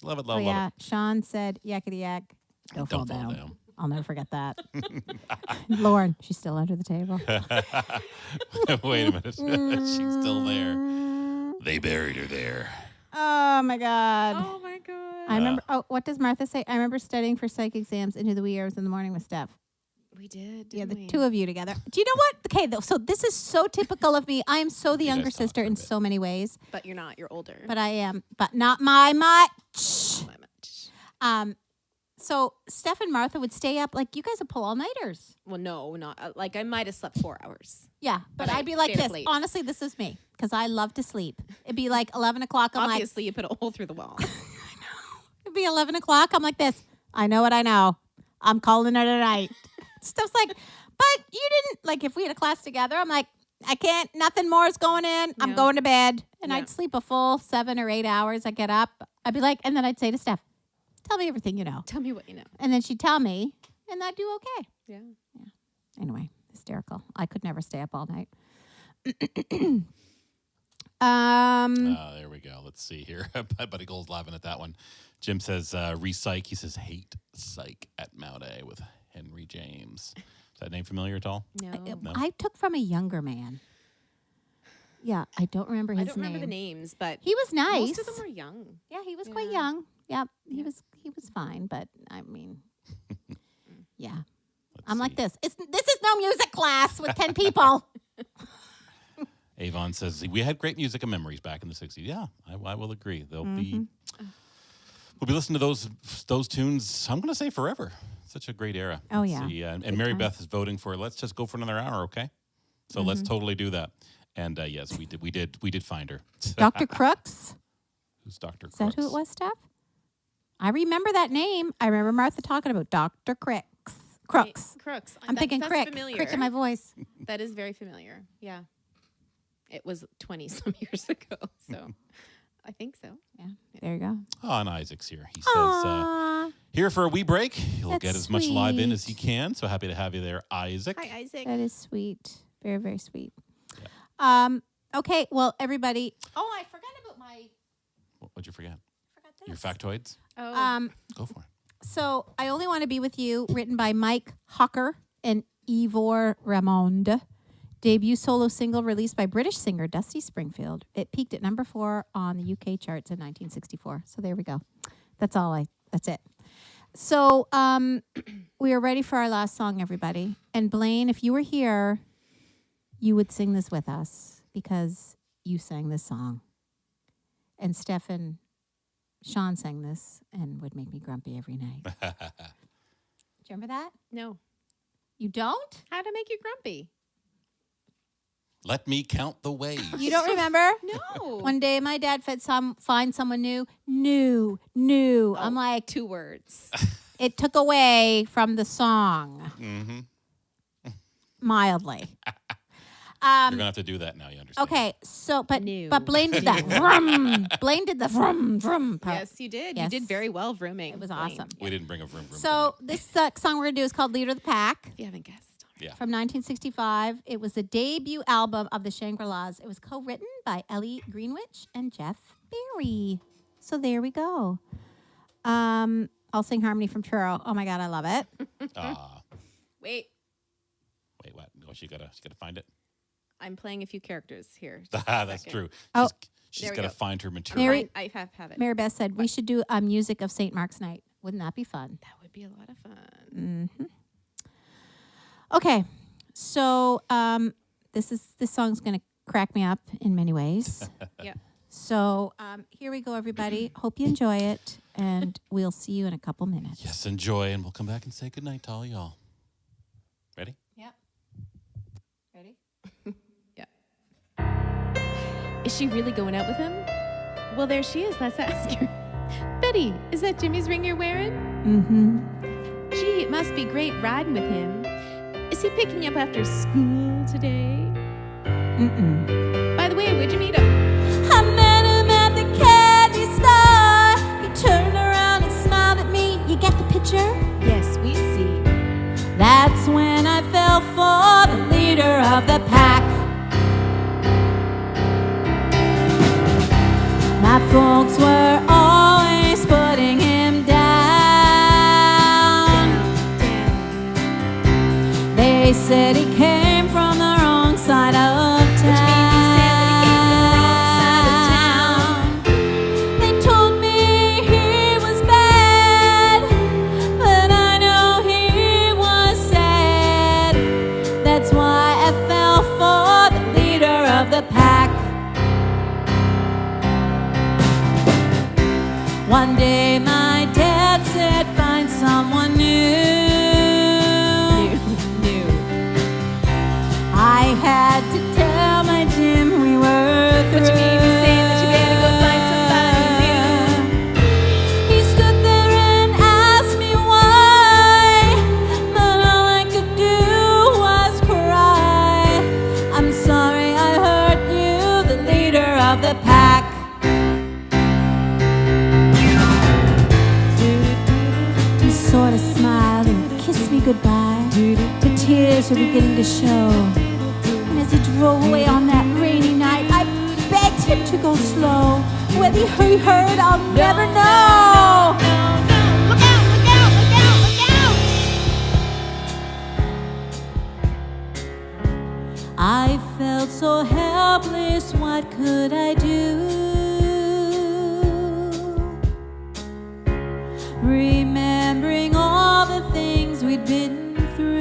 Love it, Oh love, yeah, love Sean said yakety yak. Don't fall fall down. down. I'll never forget that. Lauren, she's still under the table. it. Wait a minute. She's still there. They buried her there. Oh my God. Oh my god. I remember. Oh, what does Martha say? I remember studying for psych exams into the wee hours in the morning with Steph. We did. Yeah, the didn't we? two of you together. Do you know what? Okay, so this is so typical of me. I am so the You guys younger talked sister for a in bit. so many ways, But you're not. You're older. but I am, but not my much. Not much. So Steph and Martha would stay up like you guys would pull all nighters. Well, no, not like I might have slept 4 hours. Yeah, but But I I'd be like stayed up this. late. Honestly, this is me because I love to sleep. It'd be like 11 o'clock. I'm like, Obviously, you put a hole through the wall. it'd be 11 o'clock. I'm like this. I know what I know. I'm calling it a night. Steph's like, but you didn't like if we had a class together. I'm like, I can't. Nothing more is going in. I'm Yeah. going to bed, and Yeah. I'd sleep a full 7 or 8 hours. I get up. I'd be like, and then I'd say to Steph, "Tell me everything you know," Tell me what you know. and then she'd tell me, and I'd do okay. Yeah. Anyway, hysterical. I could never stay up all night. There we go. Let's see here. My buddy Cole's laughing at that one. Jim says, re-psych. He says, hate psych at Mount A with Henry James. Is that name familiar at all? No. No. I took from a younger man. Yeah, I don't remember his I don't name. remember the names, but He was nice. most of them were young. Yeah, he was quite Yeah. young. Yep, he Yeah. was fine, but I mean, yeah. Let's I'm like see. this. This is no music class with 10 people. Avon says, we had great music and memories back in the 60s. Yeah, I will agree. They'll be... We'll be listening to those tunes, I'm going to say forever. Such a great era. Oh, Let's yeah. see, and Good Mary time. Beth is voting for, let's just go for another hour, okay? So let's totally do that. And yes, we did find her. Dr. Crooks. Who's Dr. Is that who it was, Steph? I remember that name. I remember Martha talking about Dr. Crooks. Crooks. Crooks. I'm thinking that's crick. familiar. Crick in my voice. That is very familiar. Yeah. It was 20 some years ago. So I think so. Yeah, there you go. Oh, and Isaac's here. He says, Aww. here for a wee break. He'll That's get as much live in as he sweet. can. So happy to have you there, Isaac. Hi, Isaac. That is sweet. Very, very sweet. Okay, well, everybody. Oh, I forgot about my. What'd you forget? Forgot Your this. factoids? Oh, Go for it. So I Only Want to Be With You, written by Mike Hawker and Ivor Ramond. Debut solo single released by British singer Dusty Springfield. It peaked at number 4 on the UK charts in 1964. So there we go. That's it. So we are ready for our last song, everybody. And Blaine, if you were here, you would sing this with us because you sang this song. And Steph and Sean sang this and would make me grumpy every night. Do you remember that? no. You don't? How to make you grumpy? Let me count the ways. You don't remember? No. One day my dad find someone new. I'm like, 2 words. it took away from the song Mm-hmm. mildly. You're gonna have to do that now. You understand? Okay, so but No. Blaine did that. Vroom. Blaine did the vroom vroom part. Yes, you did. Yes. You did very well vrooming. It was Blaine. awesome. We didn't bring a vroom vroom. So this song we're gonna do is called "Leader of the Pack" If you haven't guessed. yeah. from 1965. It was the debut album of the Shangri-Las. It was co-written by Ellie Greenwich and Jeff Barry. So there we go. I'll sing harmony from Truro. Oh my God, I love it. Wait, Wait, what? No, she gotta find it. I'm playing a few characters here. Just a That's second. true. Oh. She's There we gotta go. find her material. Mary- I have it. Mary Beth said we should do a music of St. Mark's Night. Wouldn't that be fun? That would be a lot of fun. Okay, so this song's gonna crack me up in many ways. Yeah. So here we go, everybody. Hope you enjoy it, and we'll see you in a couple minutes. Yes, enjoy, and we'll come back and say goodnight to all y'all. Ready? Yep. Ready? Is she really going out with him? Well, there she is. Let's ask her. Betty, is that Jimmy's ring you're wearing? Mm-hmm. Gee, it must be great riding with him. Is he picking you up after school today? Mm-mm. By the way, where'd you meet him? I met him at the candy store. He turned around and smiled at me. You get the picture? Yes, we see. That's when I fell for the leader of the pack. My folks were always putting him down. They said he came from the wrong side of town. They told me he was bad, but I know he was sad. That's why I fell for the leader of the pack. One day my dad said, find someone new. I had to tell my Jim we were through. What you mean? You're saying that you better go find somebody new? He stood there and asked me why, but all I could do was cry. I'm sorry I hurt you, the leader of the pack. He sort of smiled and kissed me goodbye. The tears were beginning to show. And as he drove away on that rainy night, I begged him to go slow. Whether he heard, I'll never know. Look out, look out, look out, look out! I felt so helpless, what could I do? Remembering all the things we'd been through.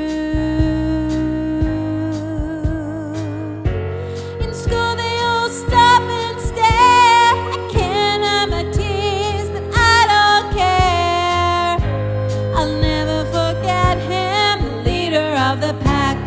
In school they all stop and stare. I can't hide my tears, but I don't care. I'll never forget him, the leader of the pack.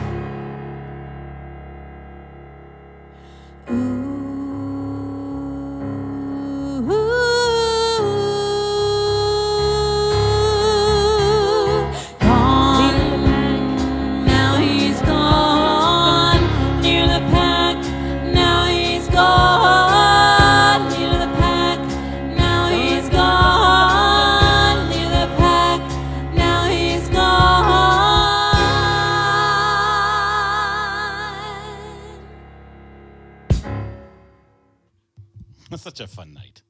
Such a fun night.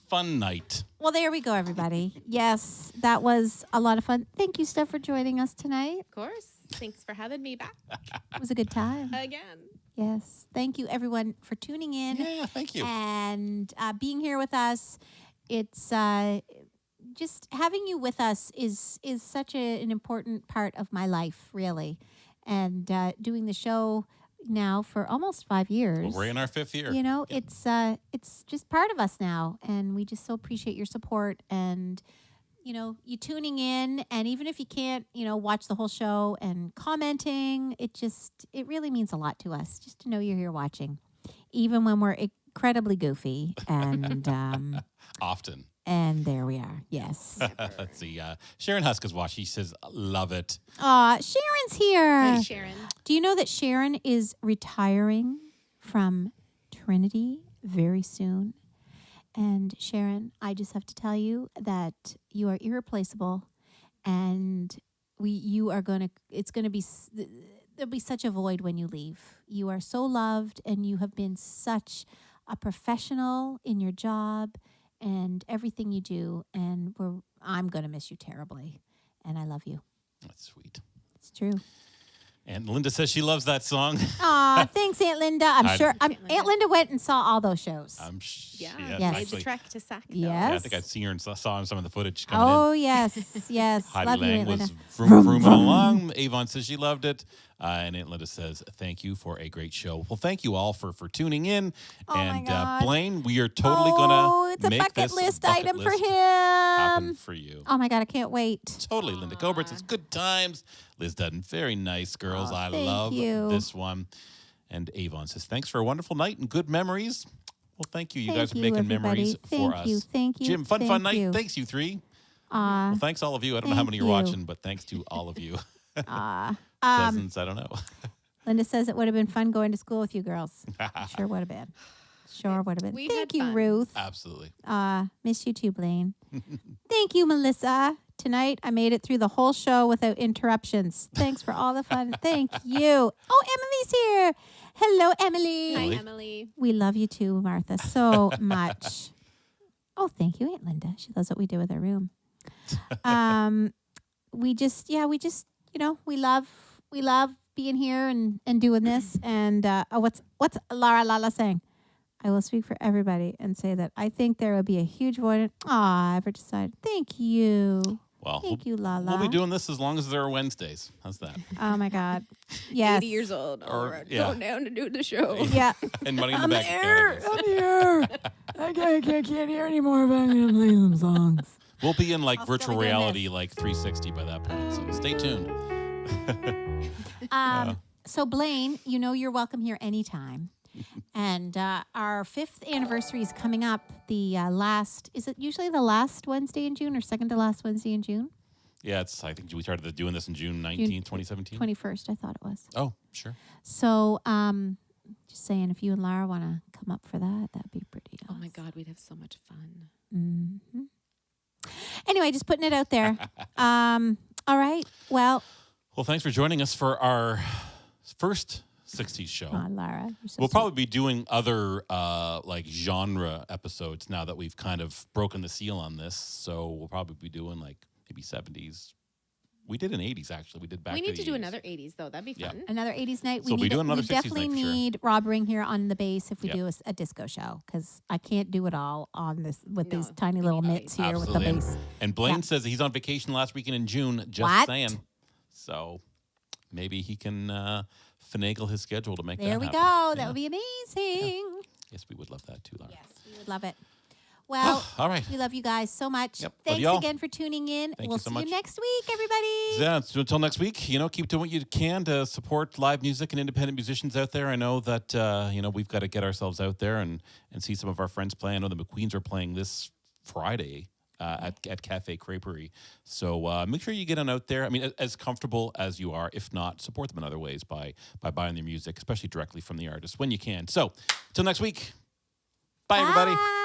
Fun night. Well, there we go, everybody. Yes, that was a lot of fun. Thank you, Steph, for joining us tonight. Of course. Thanks for having me back It was a good time. again. Yes. Thank you, everyone, for tuning in Yeah, thank you. and being here with us. It's just having you with us is such an important part of my life, really. And doing the show now for almost 5 years. Well, we're in our 5th year. You know, it's just part of us now, and we just so appreciate your support and, you know, you tuning in, and even if you can't, you know, watch the whole show and commenting, it really means a lot to us just to know you're here watching, even when we're incredibly goofy and Often. And there we are. Yes. Let's see. Sharon Husk is watching. She says, love it. Sharon's here. Hey, Sharon. Do you know that Sharon is retiring from Trinity very soon? And Sharon, I just have to tell you that you are irreplaceable, and there'll be such a void when you leave. You are so loved, and you have been such a professional in your job and everything you do, and I'm going to miss you terribly, and I love you. That's sweet. It's true. And Linda says she loves that song. Aw, thanks, Aunt Linda. I'm sure Aunt Linda went and saw all those shows. Yeah, Yes. made actually. the trek to Sackville. Yes. Yeah, I think I'd seen her and saw some of the footage coming in. Oh, yes, yes. Heidi Love you, Lang Aunt was Linda. vrooming along. Avon says she loved it. And Aunt Linda says, thank you for a great show. Well, thank you all for tuning in. Oh, my and God. Blaine, we are totally going it's to a make bucket this list a bucket item for list him. happen for you. Oh, my God, I can't wait. Totally. Linda Gobert says, good times. Liz Dutton, very nice, girls. I thank love you. this one. And Avon says, thanks for a wonderful night and good memories. Well, thank you. You Thank guys are you, making everybody. memories for Thank us. you, thank you, Jim, fun thank night. you. Thanks, you three. Well, thanks all of you. I don't know how thank many you're you. watching, but thanks to all of you. Um, Dozens, I don't know. Linda says it would have been fun going to school with you girls. Sure would have been. Sure would have been. We Thank had you, fun. Ruth. Absolutely. Miss you too, Blaine. Thank you, Melissa. Tonight I made it through the whole show without interruptions. Thanks for all the fun. Thank you. Oh, Emily's here. Hello, Emily. Hi, Emily. Emily. We love you too, Martha, so much. Oh, thank you, Aunt Linda. She loves what we do with our room. We just, we love being here and doing this. And what's Lara Lala saying? I will speak for everybody and say that I think there will be a huge void. Ever decided. Thank you. Well, Thank you, Lala. we'll be doing this as long as there are Wednesdays. How's that? Oh my God. Yes. 80 years old. Or- Or, yeah. going down to do the show. Yeah. And money in the bank. account, I guess. here. I can't hear anymore, but I'm gonna play some songs. We'll be in like I'll still virtual be doing reality, like 360 by that point. So stay tuned. So Blaine, you're welcome here anytime. And our 5th anniversary is coming up. Is it usually the last Wednesday in June or second to last Wednesday in June? Yeah, I think we started doing this in June 19th, 2017. 21st, I thought it was. Oh, sure. So just saying, if you and Lara want to come up for that, that'd be pretty Oh awesome. my God, we'd have so much fun. Mm-hmm. Anyway, just putting it out there. All right. Well, Thanks for joining us for our first 60s show. Lara, you're so We'll sweet. probably be doing other like genre episodes now that we've kind of broken the seal on this. So we'll probably be doing like maybe 70s. We did an 80s actually. We did back. We to need to the do 80s. another 80s, though. That'd be Yeah. fun. Another 80s night. So we'll be doing another we 60s definitely night for sure. need Rob Ring here on the bass if we Yep. do a disco show, because I can't do it all on this with No, these tiny we little need mitts here with the Absolutely. bass. And Blaine Yeah. says he's on vacation last weekend in June. Just What? saying. So maybe he can finagle his schedule to make There that we happen. go. That Yeah. would be amazing. Yes, we would love that too, Lara. Yes, we would love it. Well, All right. we love you guys so much. Yep, love Thanks y'all. again for tuning in. Thank We'll you so see much. you next week, everybody. Yeah, so until next week, keep doing what you can to support live music and independent musicians out there. I know that, we've got to get ourselves out there and see some of our friends play. I know the McQueens are playing this Friday at Cafe Creperie. So make sure you get on out there. I mean, as comfortable as you are. If not, support them in other ways by buying their music, especially directly from the artist when you can. So until next week, bye, everybody. Bye.